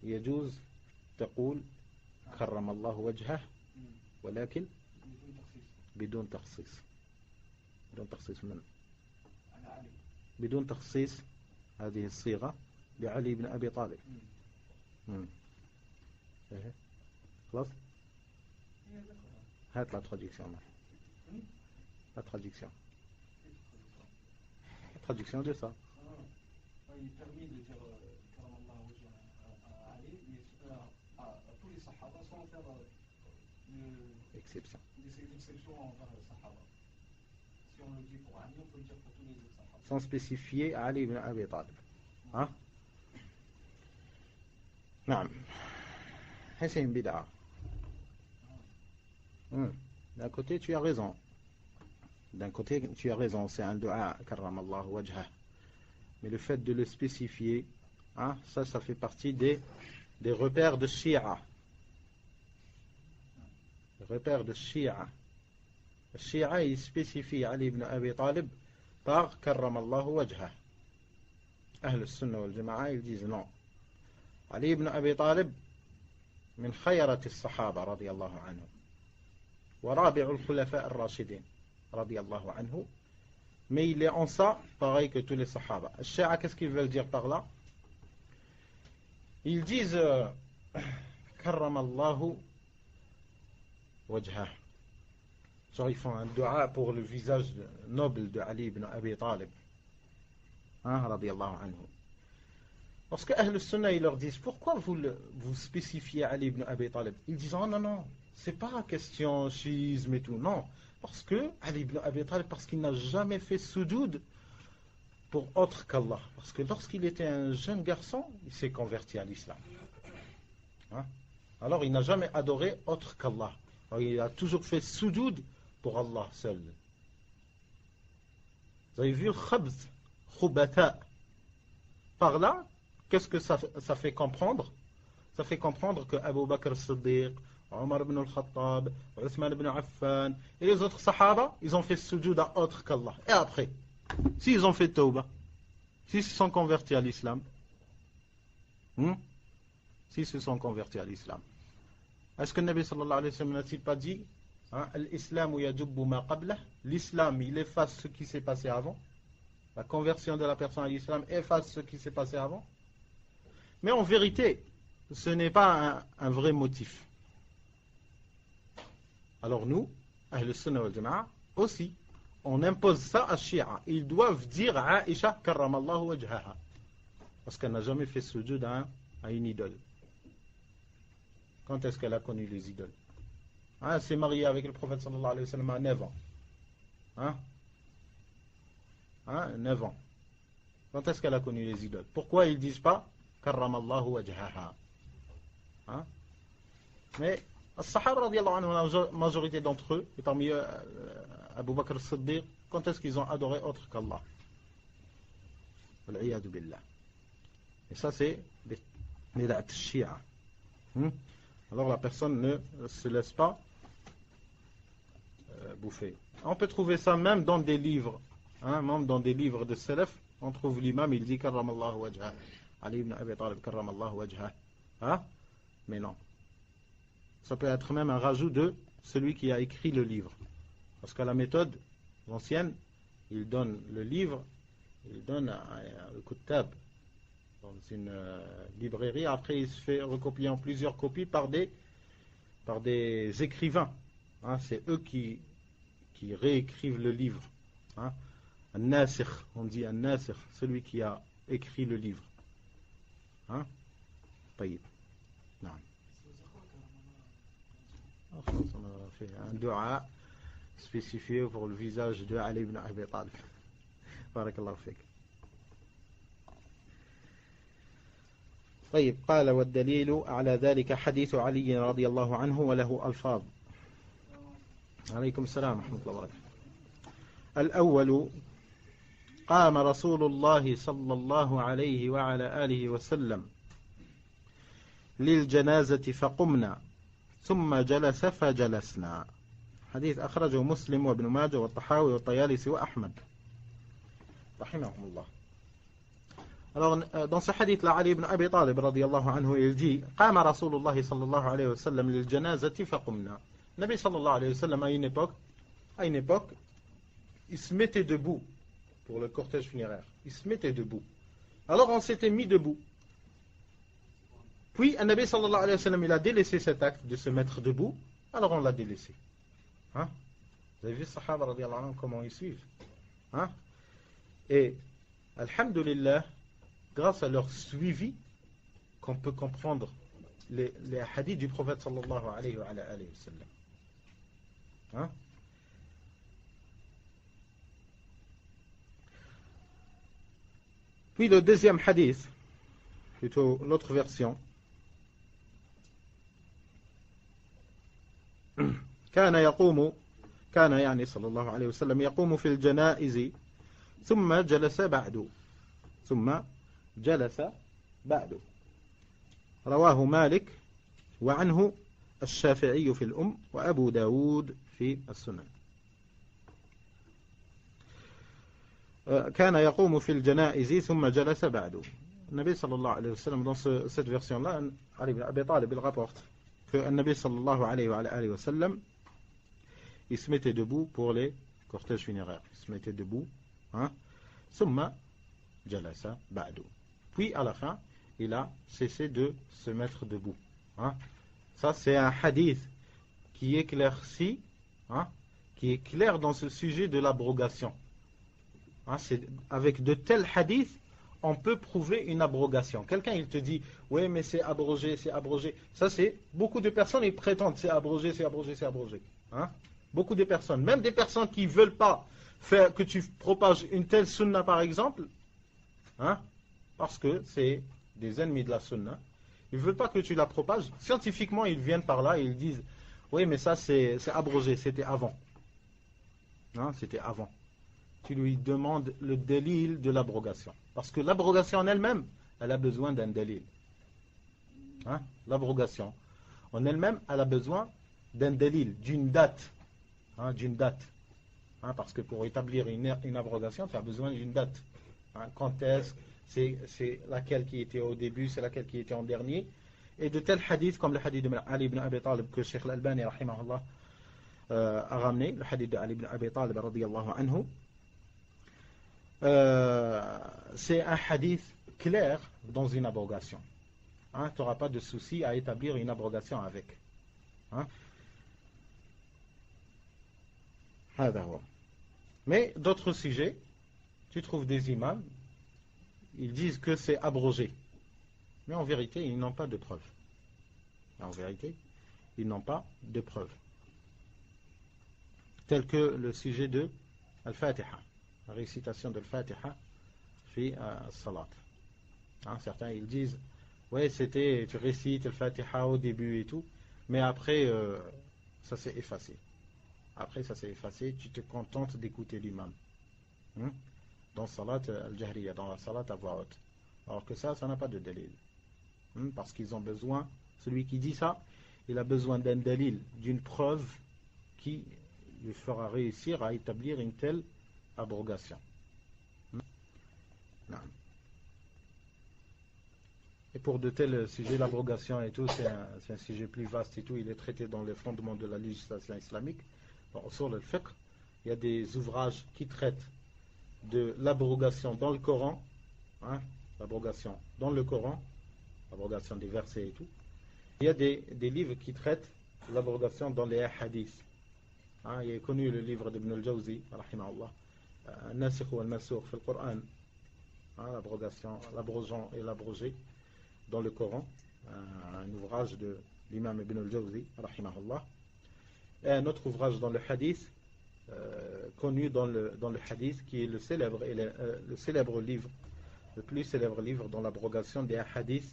يجوز تقول كرم الله وجهه ولكن بدون تخصيص. بدون تخصيص من؟ بدون تخصيص هذه الصيغة بعلي بن أبي طالب. خلاص. هات لا traduction. La traduction. La traduction de ça. Il permet de dire tous les sahaba sans faire exception. Des exceptions envers les sahaba. Si on le dit pour Ali, on peut le dire pour tous les autres sahaba. Sans spécifier Ali ibn Abi Talib. Hein? نعم. C'est une bid'a. D'un côté, tu as raison. C'est un dua, karram Allah wajhah. Mais le fait de le spécifier, hein, ça fait partie des repères de Shia. Les repères de Shia. Le Shia, il spécifie Ali ibn Abi Talib par karram Allah wajhah. Ahl al-Sunnah wal-Jama'a, ils disent non. Ali ibn Abi Talib, min khayrat al-Sahaba, radiyallahu anhu. ورابع الخلفاء الراشدين رضي الله عنه. Mais il est en ça pareil que tous les sahaba. Shia, qu'est-ce qu'ils veulent dire par là? Ils disent karram Allahu wajhah. Genre ils font un dua pour le visage noble de Ali ibn Abi Talib, hein, radiyallahu anhu. Lorsque Ahl Sunnah ils leur disent pourquoi vous spécifiez Ali ibn Abi Talib, ils disent oh non, c'est pas question schisme et tout, non. Parce que Ali ibn Abi Talib, parce qu'il n'a jamais fait soujoud pour autre qu'Allah. Parce que lorsqu'il était un jeune garçon, il s'est converti à l'islam. Hein? Alors il n'a jamais adoré autre qu'Allah. Il a toujours fait soujoud pour Allah seul. Vous avez vu le khabz, khubata. Par là, qu'est-ce que ça fait comprendre? Ça fait comprendre que Abu Bakr as-Siddiq, Omar ibn al-Khattab, Uthman ibn Affan et les autres sahaba, ils ont fait sujoud à autre qu'Allah. Et après, s'ils ont fait tawbah, s'ils se sont convertis à l'islam, S'ils se sont convertis à l'islam. Est-ce que le Nabi sallallahu alayhi wa sallam n'a-t-il pas dit l'islam yajubbu ma qablah, l'islam il efface ce qui s'est passé avant, la conversion de la personne à l'islam efface ce qui s'est passé avant. Mais en vérité, ce n'est pas un vrai motif. Alors nous, Ahl al-Sunnah wal Jama'a, aussi, on impose ça à Shia. Ils doivent dire Aïcha karramallahu wajhaha. Parce qu'elle n'a jamais fait sujud à une idole. Quand est-ce qu'elle a connu les idoles? Elle s'est mariée avec le prophète sallallahu alayhi wa sallam à 9 ans. 9 ans. Quand est-ce qu'elle a connu les idoles? Pourquoi ils ne disent pas karramallahu wajhaha? Mais as-Sahaba radiyallahu anhu, la majorité d'entre eux, et parmi eux Abu Bakr as-Siddiq, quand est-ce qu'ils ont adoré autre qu'Allah? Wal-'iyadu billah. Et ça c'est bid'at al-Shia. Alors la personne ne se laisse pas bouffer. On peut trouver ça même dans des livres, même dans des livres de Salaf. On trouve l'imam, il dit karramallahu wajha, Ali ibn Abi Talib karramallahu wajha. Mais non. Ça peut être même un rajout de celui qui a écrit le livre. Parce qu'à la méthode ancienne, il donne le livre, il donne le Kuttab dans une librairie. Après, il se fait recopier en plusieurs copies par des écrivains. C'est eux qui réécrivent le livre. An-Nasikh, on dit An-Nasikh, celui qui a écrit le livre. طيب. نعم. On a fait un dua spécifié pour le visage de Ali ibn Abi Talib. Barakallahu fik. طيب قال والدليل على ذلك حديث علي رضي الله عنه وله ألفاظ. عليكم السلام ورحمة الله وبركاته. الأول قام رسول الله صلى الله عليه وعلى آله وسلم للجنازة فقمنا ثم جلس فجلسنا. حديث أخرجه مسلم وابن ماجه والطحاوي والطيالسي وأحمد رحمهم الله. Alors, dans ce hadith-là, Ali ibn Abi Talib, radiyallahu anhu, il dit قام رسول الله صلى الله عليه وسلم للجنازة فقمنا. Nabi sallallahu alayhi wa sallam, à une époque, il se mettait debout pour le cortège funéraire. Il se mettait debout. Alors, on s'était mis debout. Puis, Nabi sallallahu alayhi wa sallam, il a délaissé cet acte de se mettre debout. Alors, on l'a délaissé. Vous avez vu, Sahaba, radiyallahu anhu, comment ils suivent. Et, alhamdulillah, grâce à leur suivi, qu'on peut comprendre les hadiths du prophète sallallahu alayhi wa sallam. Puis le deuxième hadith, plutôt l'autre version. كان يعني صلى الله عليه وسلم يقوم في الجنائز ثم جلس بعد رواه مالك وعنه الشافعي في الأم وأبو داود في السنن. كان يقوم في الجنائز ثم جلس بعد. النبي صلى الله عليه وسلم dans cette version-là, Ali ibn Abi Talib il rapporte que le Nabi sallallahu alayhi wa sallam il se mettait debout pour les cortèges funéraires. Il se mettait debout. ثم جلس بعد. Puis à la fin, il a cessé de se mettre debout. Ça c'est un hadith qui éclaircit, qui est clair dans ce sujet de l'abrogation. Avec de tels hadiths, on peut prouver une abrogation. Quelqu'un il te dit, oui mais c'est abrogé. Ça c'est, beaucoup de personnes ils prétendent c'est abrogé. Beaucoup de personnes, même des personnes qui ne veulent pas faire que tu propages une telle sunna par exemple, parce que c'est des ennemis de la sunna, ils ne veulent pas que tu la propages. Scientifiquement, ils viennent par là et ils disent oui, mais ça c'est abrogé, c'était avant. C'était avant. Tu lui demandes le délil de l'abrogation. Parce que l'abrogation en elle-même, elle a besoin d'un délil. L'abrogation en elle-même, elle a besoin d'un délil, d'une date. Parce que pour établir une abrogation, tu as besoin d'une date. Quand est-ce c'est laquelle qui était au début, c'est laquelle qui était en dernier. Et de tels hadiths, comme le hadith de Ali ibn Abi Talib, que Cheikh Al-Albani, rahimahullah, a ramené, le hadith de Ali ibn Abi Talib, radiyallahu anhu, c'est un hadith clair dans une abrogation. Hein, tu n'auras pas de souci à établir une abrogation avec. Hein? Mais d'autres sujets, tu trouves des imams, ils disent que c'est abrogé. Mais en vérité, ils n'ont pas de preuve. En vérité, ils n'ont pas de preuve. Tel que le sujet de Al-Fatiha, la récitation de Al-Fatiha fi Salat. Hein, certains, ils disent, ouais, c'était, tu récites Al-Fatiha au début et tout, mais après, ça s'est effacé. Après, ça s'est effacé, tu te contentes d'écouter l'imam. Dans Salat al-Jahriya, dans la Salat à voix haute. Alors que ça n'a pas de dalil. Parce qu'ils ont besoin, celui qui dit ça, il a besoin d'un dalil, d'une preuve qui lui fera réussir à établir une telle abrogation. Non. Et pour de tels sujets, l'abrogation et tout, c'est un sujet plus vaste et tout, il est traité dans les fondements de la législation islamique. Sur le fiqh, il y a des ouvrages qui traitent de l'abrogation dans le Coran, hein, l'abrogation dans le Coran, l'abrogation des versets et tout. Il y a des livres qui traitent l'abrogation dans les hadiths. Hein, il est connu le livre d'Ibn al-Jawzi, rahimahullah, Nasikh ou al-Mansoukh fi al-Qur'an, hein, l'abrogation, l'abrogeant et l'abrogé dans le Coran, un ouvrage de l'imam Ibn al-Jawzi, rahimahullah. Et un autre ouvrage dans le hadith, connu dans le hadith, qui est le célèbre livre, le plus célèbre livre dans l'abrogation des hadiths,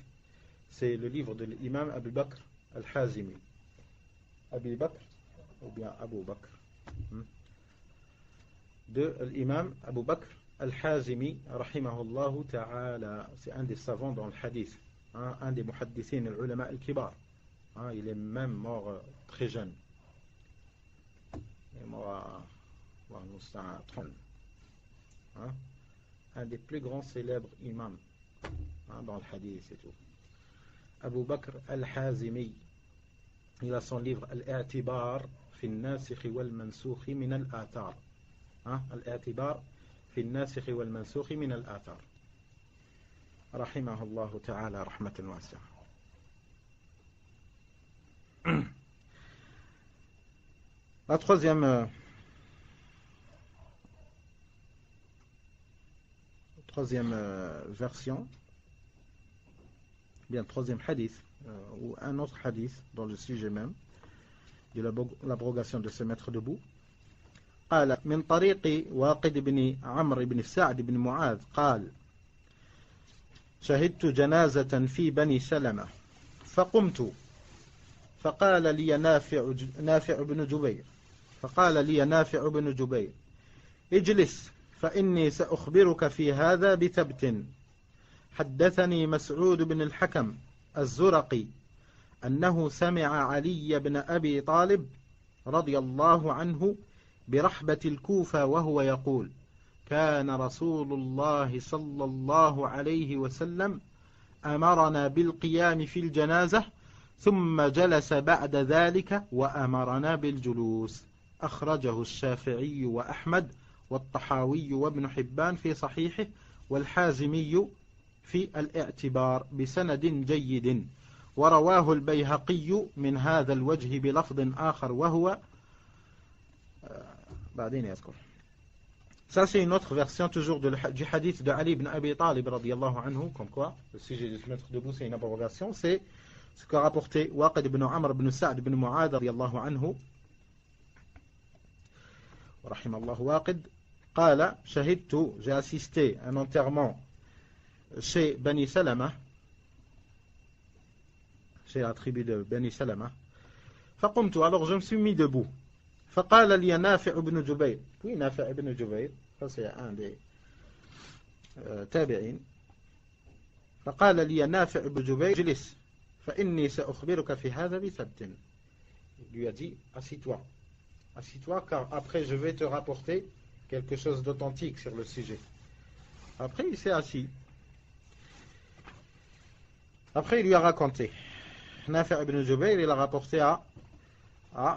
c'est le livre de l'imam Abu Bakr al-Hazimi. Abu Bakr, ou bien Abu Bakr, de l'imam Abu Bakr al-Hazimi, rahimahullahu ta'ala. C'est un des savants dans le hadith, hein, un des muhaddithin, l'ulama al-kibar. Hein, il est même mort très jeune. Il est mort à 30. Hein, un des plus grands célèbres imams, hein, dans le hadith et tout. Abu Bakr al-Hazimi, il a son livre Al-I'tibar fi al-Nasikh wal-Mansukh min al-Athar. Al-I'tibar fi al-Nasikh wal-Mansukh min al-Athar. Rahimahullahu ta'ala rahmatan wasi'a. La troisième version, bien troisième hadith, ou un autre hadith dans le sujet même de l'abrogation de se mettre debout. قال من طريق واقد بن عمرو بن سعد بن معاذ قال شهدت جنازة في بني سلمة فقمت فقال لي نافع بن جبير اجلس فإني سأخبرك في هذا بثبت. حدثني مسعود بن الحكم الزرقي أنه سمع علي بن أبي طالب رضي الله عنه برحبة الكوفة وهو يقول كان رسول الله صلى الله عليه وسلم أمرنا بالقيام في الجنازة ثم جلس بعد ذلك وأمرنا بالجلوس. أخرجه الشافعي وأحمد والطحاوي وابن حبان في صحيحه والحازمي في الاعتبار بسند جيد، ورواه البيهقي من هذا الوجه بلفظ آخر وهو بعدين يذكر. Ça c'est une autre version toujours du hadith de Ali ibn Abi Talib radiyallahu anhu, comme quoi le sujet de se mettre debout c'est une abrogation. C'est ce qu'a rapporté Waqid ibn Amr ibn Sa'd ibn Mu'adh radiyallahu anhu rahimallahu Waqid. قال شهدت, j'ai assisté à un enterrement chez Bani Salama, chez la tribu de Bani Salama. فقمت, alors je me suis mis debout. فقال لي نافع بن جبير, puis نافع بن جبير, ça c'est un des تابعين. فقال لي نافع بن جبير جلس فإني سأخبرك في هذا بثبت. Il lui a dit assis-toi, assis-toi car après je vais te rapporter quelque chose d'authentique sur le sujet. Après il s'est assis Après, il lui a raconté. Nafi' ibn Jubayr, il a rapporté à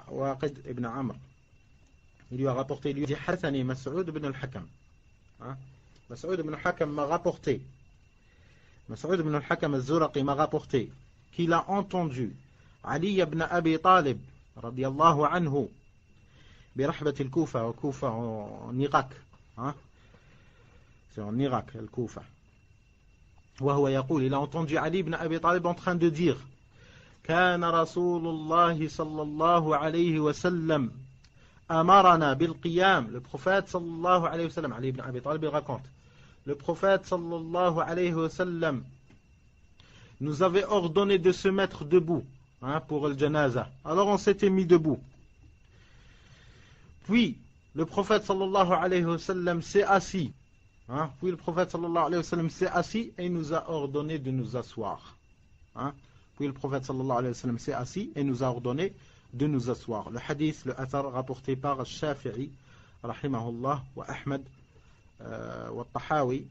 Waqid ibn Amr. Il lui a rapporté, il lui a dit Hathani Mas'ud ibn al-Hakam. Mas'ud ibn al-Hakam m'a rapporté. Mas'ud ibn al-Hakam al-Zuraqi m'a rapporté qu'il a entendu Ali ibn Abi Talib, radiyallahu anhu, برحبة الكوفة, وكوفة en Irak. C'est en Irak, le Koufa. وهو يقول, il a entendu Ali ibn Abi Talib en train de dire كان رسول الله صلى الله عليه وسلم أمرنا بالقيام. Le prophète صلى الله عليه وسلم, Ali ibn Abi Talib raconte, le prophète صلى الله عليه وسلم nous avait ordonné de se mettre debout pour le janaza. Alors on s'était mis debout. Puis le prophète sallallahu alayhi wa sallam s'est assis. Puis le prophète sallallahu alayhi wa sallam s'est assis et nous a ordonné de nous asseoir. Puis le prophète sallallahu alayhi wa sallam s'est assis et nous a ordonné de nous asseoir. Le hadith, le athar rapporté par Shafi'i, rahimahullah, wa Ahmed, wa Tahawi,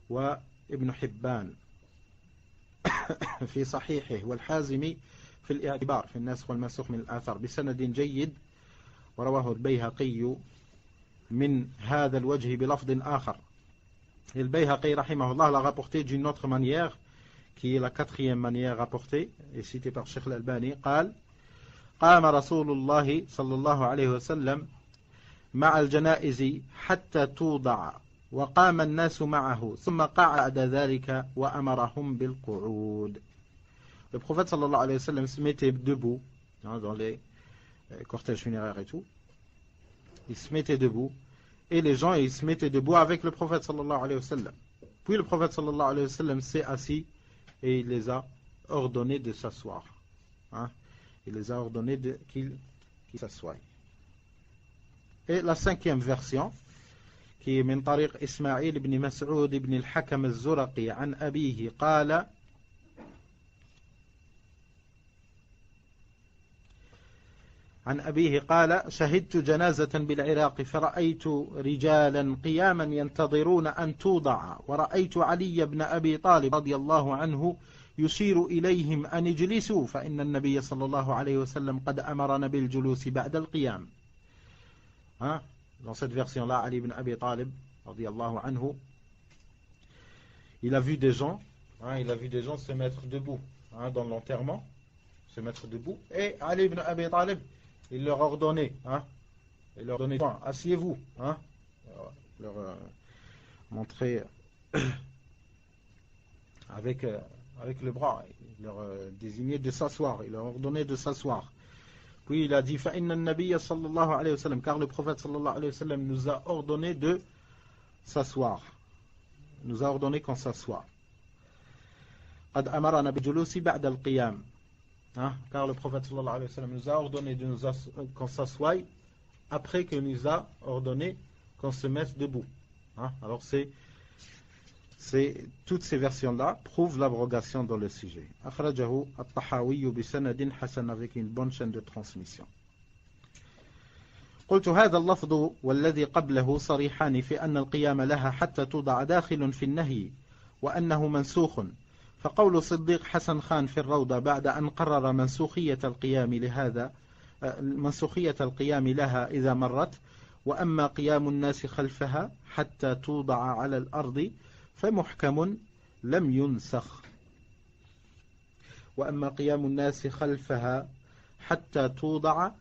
wa Ibn Hibban, في صحيحه والحازمي في الاعتبار في الناسخ والمنسوخ من الآثار بسند جيد. ورواه البيهقي من هذا الوجه بلفظ آخر. Et le Bayhaqi rahimahullah l'a rapporté d'une autre manière, qui est la quatrième manière rapportée et citée par Cheikh Al-Albani. قال قام رسول الله صلى الله عليه وسلم مع الجنائز حتى توضع وقام الناس معه ثم قعد ذلك وأمرهم بالقعود. Le prophète sallallahu alayhi wa sallam se mettait debout dans les cortège funéraire et tout, il se mettait debout et les gens ils se mettaient debout avec le prophète sallallahu alayhi wa sallam. Puis le prophète sallallahu alayhi wa sallam s'est assis et il les a ordonné de s'asseoir. Il les a ordonné qu'ils s'assoient. Et la cinquième version qui est من طريق إسماعيل بن مسعود بن الحكم الزرقي عن أبيه قال عن أبيه قال شهدت جنازة بالعراق فرأيت رجالا قياما ينتظرون أن توضع ورأيت علي بن أبي طالب رضي الله عنه يشير إليهم أن اجلسوا فإن النبي صلى الله عليه وسلم قد أمرنا بالجلوس بعد القيام. Dans cette version-là, Ali ibn Abi Talib رضي الله عنه, il a vu des gens se mettre debout dans l'enterrement, se mettre debout, et Ali ibn Abi Talib il leur ordonnait, asseyez-vous, leur montrer avec le bras, il leur désignait de s'asseoir, il leur ordonnait de s'asseoir. Puis il a dit فَإِنَّ النَّبِيَّ صلى الله عليه وسلم, car le prophète sallallahu alayhi wa sallam nous a ordonné de s'asseoir, nous a ordonné qu'on s'assoie. قد أمرنا بالجلوس بعد القيام. Car le prophète sallallahu alayhi wa sallam nous a ordonné qu'on s'assoie après qu'il nous a ordonné qu'on se mette debout. Alors toutes ces versions-là prouvent l'abrogation dans le sujet. أخرجه الطحاوي بسند حسن, avec une bonne chaîne de transmission. قلت هذا اللفظ والذي قبله صريحان في أن القيام لها حتى توضع داخل في النهي وأنه منسوخ. فقول صديق حسن خان في الروضة بعد أن قرر منسوخية القيام لها إذا مرت وأما قيام الناس خلفها حتى توضع على الأرض فمحكم لم ينسخ. وأما قيام الناس خلفها حتى توضع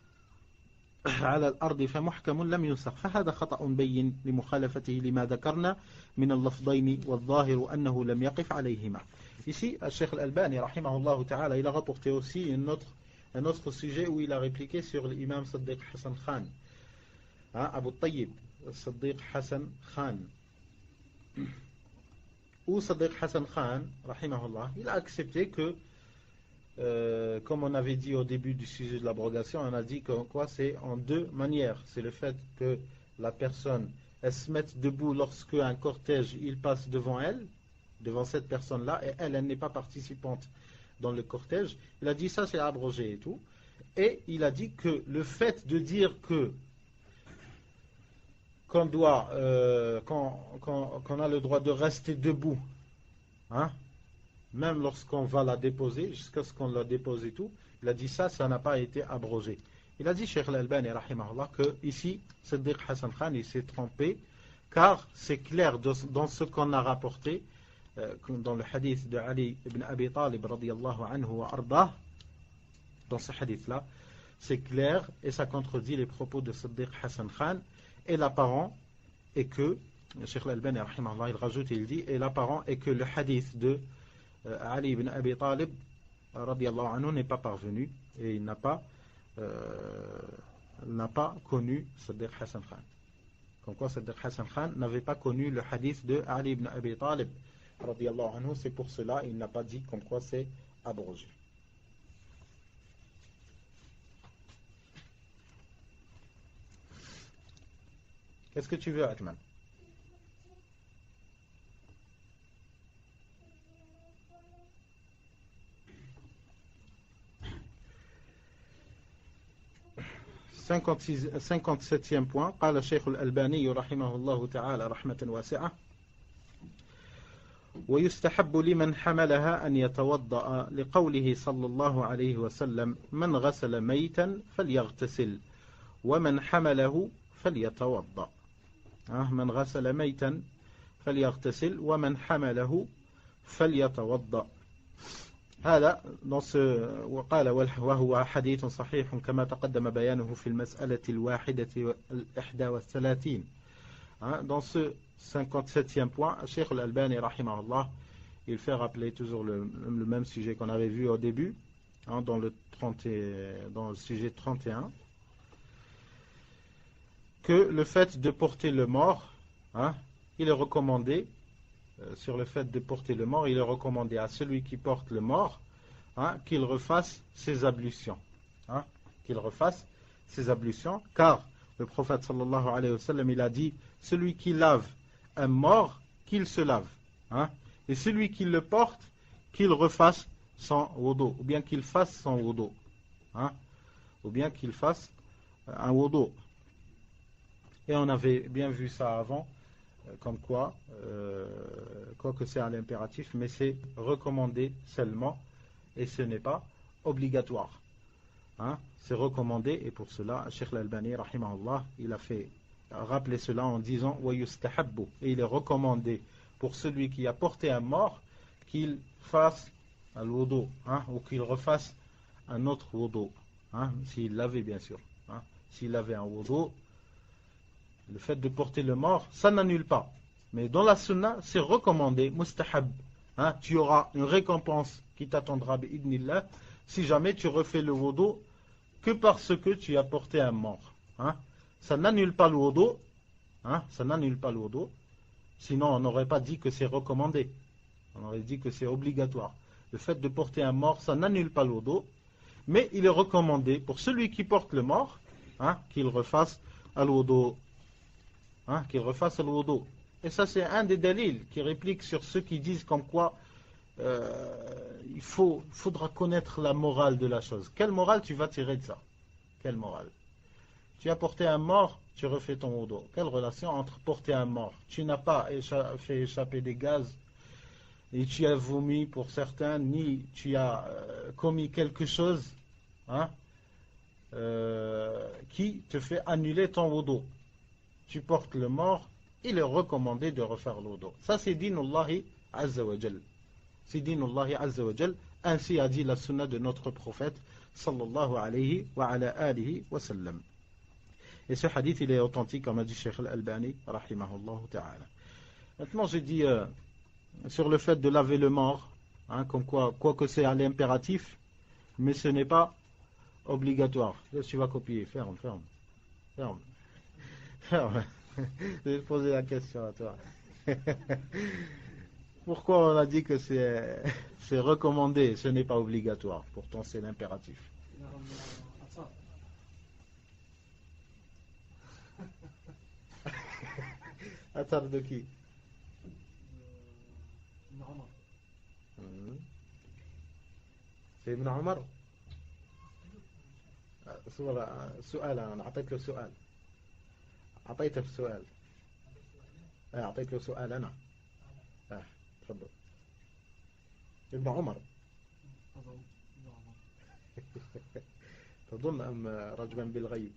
على الأرض فمحكم لم ينسخ. فهذا خطأ بين لمخالفته لما ذكرنا من اللفظين والظاهر أنه لم يقف عليهما. Ici, Cheikh Al-Albani, rahimahullah ta'ala, il a rapporté aussi un autre sujet où il a répliqué sur l'imam Siddiq Hassan Khan, Abu Tayyib, Siddiq Hassan Khan. Où Siddiq Hassan Khan, rahimahullah, il a accepté que, comme on avait dit au début du sujet de l'abrogation, on a dit que quoi, c'est en deux manières. C'est le fait que la personne, elle se mette debout lorsque un cortège, il passe devant elle, devant cette personne-là, et elle n'est pas participante dans le cortège. Il a dit ça, c'est abrogé et tout. Et il a dit que le fait de dire que qu'on a le droit de rester debout, même lorsqu'on va la déposer, jusqu'à ce qu'on la dépose et tout, il a dit ça n'a pas été abrogé. Il a dit, Cheikh Al-Albani, rahimahullah, que ici, Siddiq Hassan Khan, il s'est trompé, car c'est clair dans ce qu'on a rapporté, dans le hadith de Ali ibn Abi Talib, radiyallahu anhu wa ardah, dans ce hadith-là, c'est clair, et ça contredit les propos de Siddiq Hassan Khan, et l'apparent est que, Cheikh Al-Albani, rahimahullah, il rajoute et il dit, et l'apparent est que le hadith de Ali ibn Abi Talib, radiyallahu anhu, n'est pas parvenu, et il n'a pas connu Siddiq Hassan Khan. Comme quoi Siddiq Hassan Khan n'avait pas connu le hadith de Ali ibn Abi Talib, radiyallahu anhu, c'est pour cela il n'a pas dit comme quoi c'est abrogé. Qu'est-ce que tu veux, Atman? cinquante-septième point. قال الشيخ الألباني رحمه الله تعالى رحمة واسعة ويستحب لمن حملها أن يتوضأ لقوله صلى الله عليه وسلم من غسل ميتا فليغتسل ومن حمله فليتوضأ. من غسل ميتا فليغتسل ومن حمله فليتوضأ. هذا وقال وهو حديث صحيح كما تقدم بيانه في المسألة الواحدة الإحدى والثلاثين. Dans ce 57e point, Cheikh Al-Albani rahimahullah, il fait rappeler toujours le même sujet qu'on avait vu au début, dans le sujet 31, que le fait de porter le mort, il est recommandé. Sur le fait de porter le mort, il est recommandé à celui qui porte le mort qu'il refasse ses ablutions. Car le prophète sallallahu alayhi wa sallam, il a dit, celui qui lave un mort, qu'il se lave. Et celui qui le porte, qu'il refasse son wudu, ou bien qu'il fasse son wudu. Ou bien qu'il fasse un wudu. Et on avait bien vu ça avant, comme quoi que c'est un impératif, mais c'est recommandé seulement, et ce n'est pas obligatoire. C'est recommandé, et pour cela, Cheikh Al-Albani, rahimahullah, il a fait rappeler cela en disant wa yustahabbu, et il est recommandé pour celui qui a porté un mort qu'il fasse un wudu, ou qu'il refasse un autre wudu, s'il l'avait bien sûr. S'il avait un wudu, le fait de porter le mort, ça n'annule pas. Mais dans la sunna, c'est recommandé, mustahab. Tu auras une récompense qui t'attendra, bi'idnillah, si jamais tu refais le wudu que parce que tu as porté un mort. Ça n'annule pas le wudu. Ça n'annule pas le wudu. Sinon, on n'aurait pas dit que c'est recommandé. On aurait dit que c'est obligatoire. Le fait de porter un mort, ça n'annule pas le wudu. Mais il est recommandé pour celui qui porte le mort, qu'il refasse le wudu. Qu'il refasse le wudu. Et ça, c'est un des dalils qui réplique sur ceux qui disent comme quoi il faudra connaître la morale de la chose. Quelle morale tu vas tirer de ça? Quelle morale? Tu as porté un mort, tu refais ton wudu. Quelle relation entre porter un mort? Tu n'as pas fait échapper des gaz, et tu as vomi pour certains, ni tu as commis quelque chose qui te fait annuler ton wudu. Tu portes le mort, il est recommandé de refaire le wudu. Ça, c'est dinullahi azza wa jal. C'est dinullahi azza wa jal. Ainsi a dit la sunna de notre prophète sallallahu alayhi wa ala alihi wa sallam. Et ce hadith, il est authentique, comme a dit Cheikh Al-Albani rahimahullah ta'ala. Maintenant, j'ai dit sur le fait de laver le mort, comme quoi que c'est à l'impératif, mais ce n'est pas obligatoire. Là, tu vas copier, ferme. Je vais poser la question à toi. Pourquoi on a dit que c'est recommandé, ce n'est pas obligatoire? Pourtant, c'est l'impératif. Atar de qui? C'est Ibn Omar. سؤال أنا أعطيك له سؤال. أعطيته السؤال. أعطيك له سؤال أنا. تفضل. ابن عمر. تظن أم رجلا بالغيب؟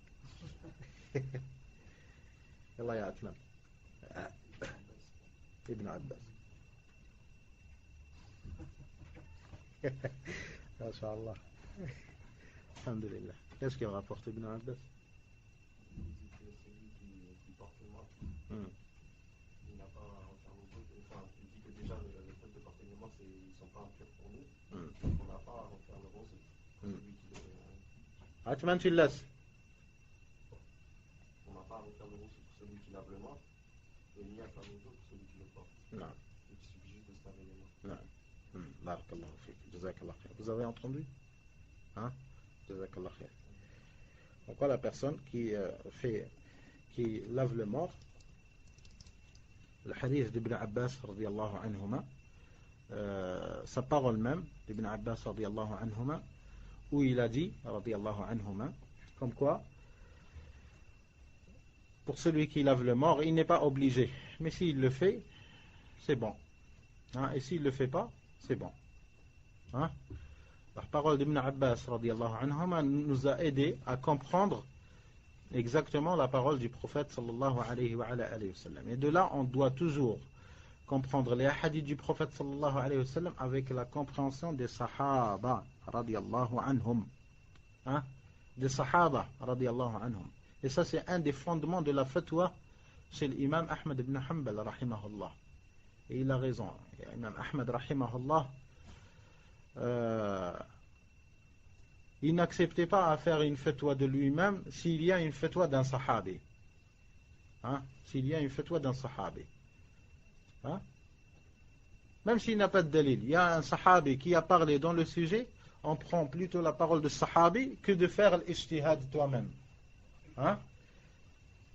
يلا يا عثمان. ابن عباس. ما شاء الله. الحمد لله. Qu'est-ce qu'il rapporte Ibn Abbas? Il n'a pas entièrement enfin, il dit que déjà le fait de porter les morts, ils ne sont pas impurs pour nous. On n'a pas à refaire le rose. Celui qui Atman, tu le laisses. On n'a pas à refaire le rose pour celui qui lave le mort, et ni à faire le dos pour celui qui le porte. Non. Il suffit juste de se laver les mains. Non. Barakallahu fik. Jazakallah khair. Vous avez entendu? Hein? Jazakallah khair. Donc voilà la personne qui lave le mort. Le hadith d'Ibn Abbas radiyallahu anhuma, sa parole même d'Ibn Abbas radiyallahu anhuma, où il a dit radiyallahu anhuma, comme quoi pour celui qui lave le mort, il n'est pas obligé, mais s'il le fait, c'est bon, hein? Et s'il ne le fait pas, c'est bon, hein? La parole d'Ibn Abbas radiyallahu anhuma nous a aidé à comprendre exactement la parole du prophète sallallahu alayhi wa sallam. Et de là, on doit toujours comprendre les hadiths du prophète sallallahu alayhi wa sallam avec la compréhension des sahaba radiyallahu anhum. Hein? Des sahaba radiyallahu anhum. Et ça, c'est un des fondements de la fatwa chez l'imam Ahmed ibn Hanbal rahimahullah. Et il a raison. L'imam Ahmed rahimahullah, il n'acceptait pas à faire une fatwa de lui-même s'il y a une fatwa d'un sahabi. Hein? S'il y a une fatwa d'un sahabi. Hein? Même s'il n'a pas de dalil, il y a un sahabi qui a parlé dans le sujet, on prend plutôt la parole de sahabi que de faire l'ijtihad toi-même. Hein?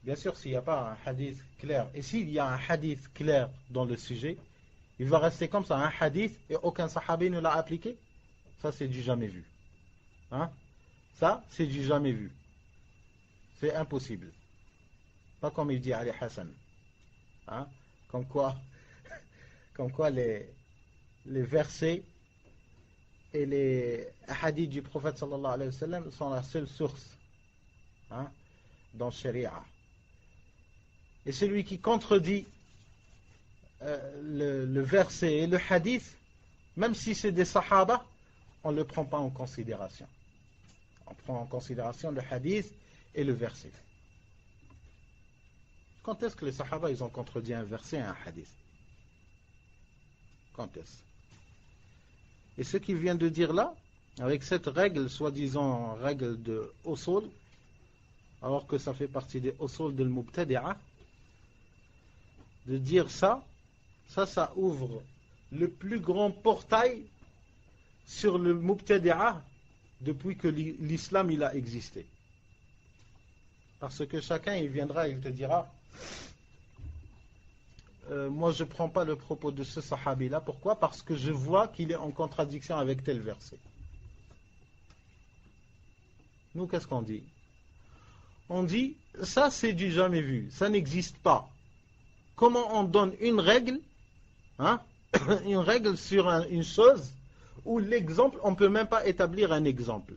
Bien sûr, s'il n'y a pas un hadith clair, et s'il y a un hadith clair dans le sujet, il va rester comme ça, un hadith, et aucun sahabi ne l'a appliqué. Ça, c'est du jamais vu. Hein? Ça, c'est du jamais vu. C'est impossible. Pas comme il dit Ali Hassan. Hein? Comme quoi les versets et les hadiths du prophète sallallahu alayhi wa sallam sont la seule source, hein, dans le sharia. Et celui qui contredit le verset et le hadith, même si c'est des sahaba, on ne le prend pas en considération. On prend en considération le hadith et le verset. Quand est-ce que les sahaba ils ont contredit un verset et un hadith? Quand est-ce? Et ce qu'il vient de dire là, avec cette règle, soi-disant règle de usul, alors que ça fait partie des usul de l'mubtadi'a, de dire ça ouvre le plus grand portail sur le mubtadi'a depuis que l'islam il a existé. Parce que chacun il viendra, il te dira moi je ne prends pas le propos de ce sahabi là. Pourquoi? Parce que je vois qu'il est en contradiction avec tel verset. Nous qu'est-ce qu'on dit? On dit ça c'est du jamais vu, ça n'existe pas. Comment on donne une règle, hein, une règle sur une chose où l'exemple, on ne peut même pas établir un exemple.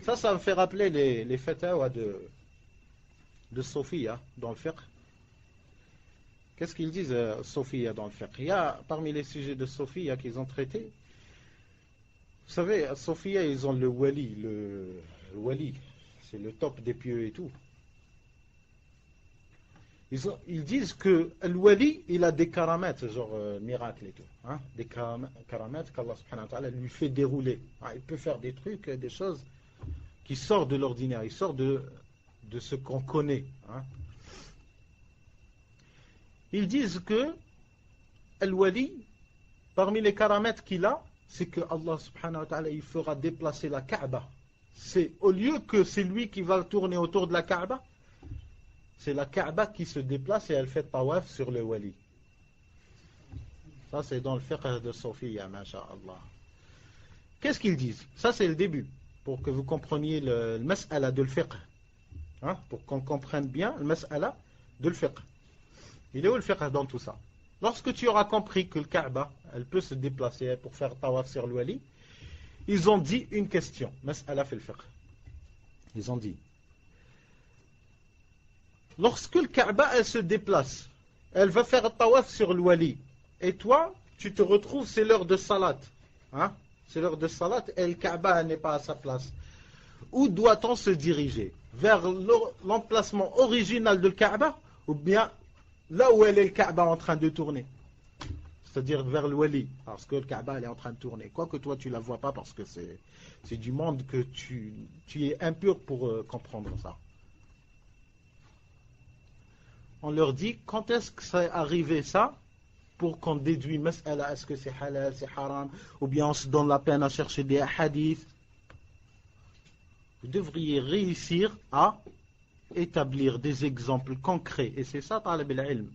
Ça me fait rappeler les fatawa de Sophia dans le fiqh. Qu'est-ce qu'ils disent Sophia dans le fiqh? Il y a parmi les sujets de Sophia qu'ils ont traités. Vous savez, Sophia, ils ont le wali. Le wali, c'est le top des pieux et tout. Ils disent que le wali, il a des karamètres, genre miracles et tout. Hein? Des karamètres qu'Allah subhanahu wa ta'ala lui fait dérouler. Hein? Il peut faire des trucs, des choses qui sortent de l'ordinaire, il sort de ce qu'on connaît. Hein? Ils disent que le wali, parmi les karamètres qu'il a, c'est que Allah subhanahu wa ta'ala il fera déplacer la Kaaba. C'est au lieu que c'est lui qui va tourner autour de la Kaaba, c'est la Kaaba qui se déplace et elle fait tawaf sur le wali. Ça c'est dans le fiqh de Sophia, masha'Allah. Qu'est-ce qu'ils disent? Ça c'est le début, pour que vous compreniez le mas'ala de le fiqh. Hein? Pour qu'on comprenne bien le mas'ala de le fiqh. Il est où le fiqh dans tout ça? Lorsque tu auras compris que le Kaaba, elle peut se déplacer pour faire tawaf sur le wali. Ils ont dit une question, mas'ala fil fiqh. Ils ont dit, lorsque le Kaaba elle se déplace, elle va faire tawaf sur le wali, et toi, tu te retrouves, c'est l'heure de salat. Hein? C'est l'heure de salat et le Kaaba n'est pas à sa place. Où doit-on se diriger? Vers l'emplacement original de le Kaaba ou bien là où elle est le Kaaba en train de tourner? C'est-à-dire vers le wali, parce que le Kaaba elle est en train de tourner. Quoique toi tu ne la vois pas parce que c'est du monde que tu es impur pour comprendre ça. On leur dit quand est-ce que c'est arrivé ça pour qu'on déduise mas'ala, est-ce que c'est halal, c'est haram, ou bien on se donne la peine à chercher des hadiths. Vous devriez réussir à établir des exemples concrets. Et c'est ça, talib al-ilm.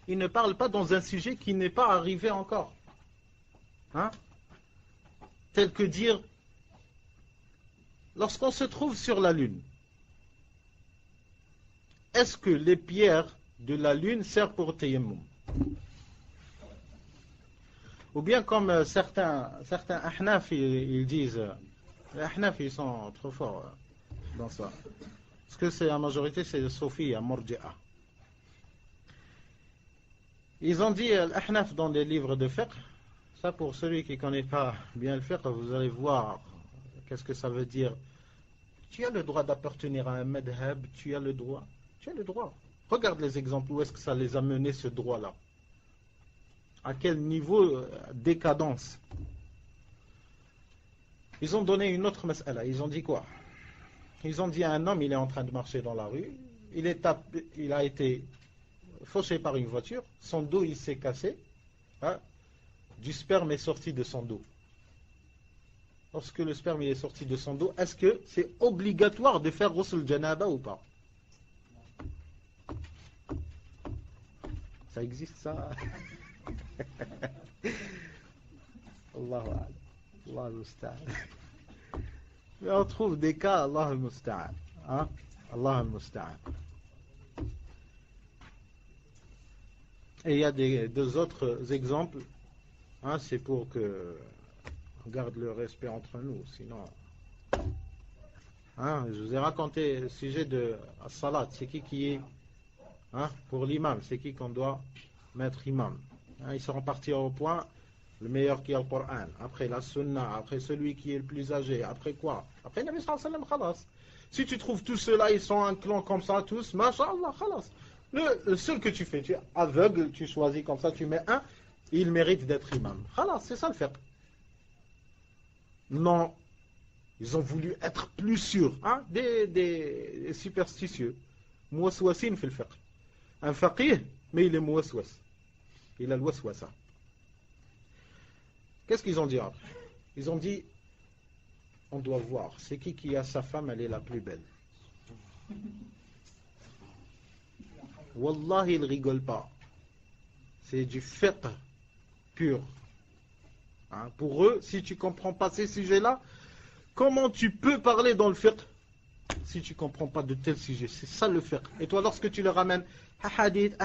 Il ne parle pas dans un sujet qui n'est pas arrivé encore. Hein? Tel que dire, lorsqu'on se trouve sur la Lune, est-ce que les pierres de la Lune servent pour tayammum? Ou bien comme certains ahnaf, ils disent, les ahnaf ils sont trop forts dans ça. Parce que c'est la majorité, c'est Sophie, Murji'a. Ils ont dit, les ahnaf dans les livres de fiqh, ça pour celui qui ne connaît pas bien le fiqh, vous allez voir qu'est-ce que ça veut dire. Tu as le droit d'appartenir à un madhab, tu as le droit. Regarde les exemples, où est-ce que ça les a menés ce droit-là? À quel niveau décadence? Ils ont donné une autre mas'ala. Ils ont dit quoi? Ils ont dit à un homme, il est en train de marcher dans la rue, il a été fauché par une voiture, son dos il s'est cassé, hein, du sperme est sorti de son dos. Lorsque le sperme il est sorti de son dos, est-ce que c'est obligatoire de faire ghusl janaba ou pas? Ça existe ça? Allahu al-Musta'an. Mais on trouve des cas, Allah al-Musta'an. Hein? Allah al-Musta'an. Et il y a deux autres exemples. Hein, c'est pour que on garde le respect entre nous. Sinon, hein, je vous ai raconté le sujet de la salat. C'est qui est, hein, pour l'imam, c'est qui qu'on doit mettre imam. Hein, ils seront partis au point. Le meilleur qui a le Coran, après la Sunna, après celui qui est le plus âgé, après quoi? Après Nabi sallallahu alayhi wa sallam, khalas. Si tu trouves tous ceux-là, ils sont un clan comme ça, tous, masha'Allah, khalas. Le seul que tu fais, tu es aveugle, tu choisis comme ça, tu mets un, il mérite d'être imam. Khalas, c'est ça le fait. Non, ils ont voulu être plus sûrs, hein? Des superstitieux. Mouaswasin fil fiqh. Un faqih, mais il est mouaswas. Il a le waswasa. Qu'est-ce qu'ils ont dit après? Ils ont dit, on doit voir, c'est qui a sa femme, elle est la plus belle. Wallah, ils ne rigolent pas. C'est du fiqh pur. Hein? Pour eux, si tu ne comprends pas ces sujets-là, comment tu peux parler dans le fiqh si tu ne comprends pas de tels sujets? C'est ça le fiqh. Et toi, lorsque tu leur ramènes hadith,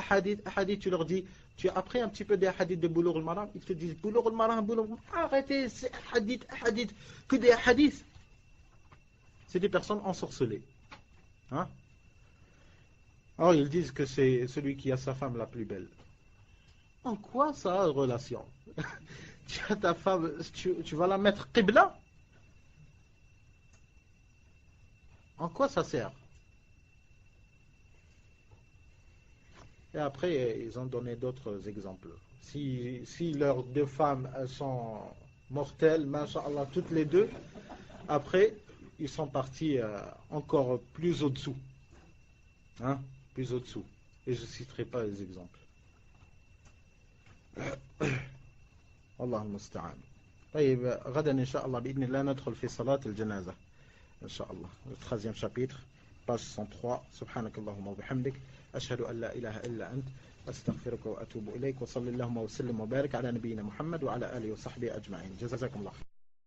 tu leur dis, tu as appris un petit peu des hadiths de Boulough al-Maram, ils te disent Boulough al-Maram, arrêtez, c'est hadith, que des hadiths. C'est des personnes ensorcelées. Hein? Alors ils disent que c'est celui qui a sa femme la plus belle. En quoi ça a relation? Tu as ta femme, tu vas la mettre qibla? En quoi ça sert? Et après, ils ont donné d'autres exemples. Si leurs deux femmes elles sont mortelles, masha'Allah, toutes les deux, après, ils sont partis encore plus au-dessous. Hein? Plus au-dessous. Et je ne citerai pas les exemples. Allah al-Musta'an. طيب غدا إن شاء الله بإذن الله ندخل في صلاة الجنازة إن شاء الله. Le 13e chapitre, page 103. سبحانك اللهم وبحمدك أشهد أن لا إله إلا أنت أستغفرك وأتوب إليك وصلى اللهم وسلم وبارك على نبينا محمد وعلى آله وصحبه أجمعين. جزاكم الله.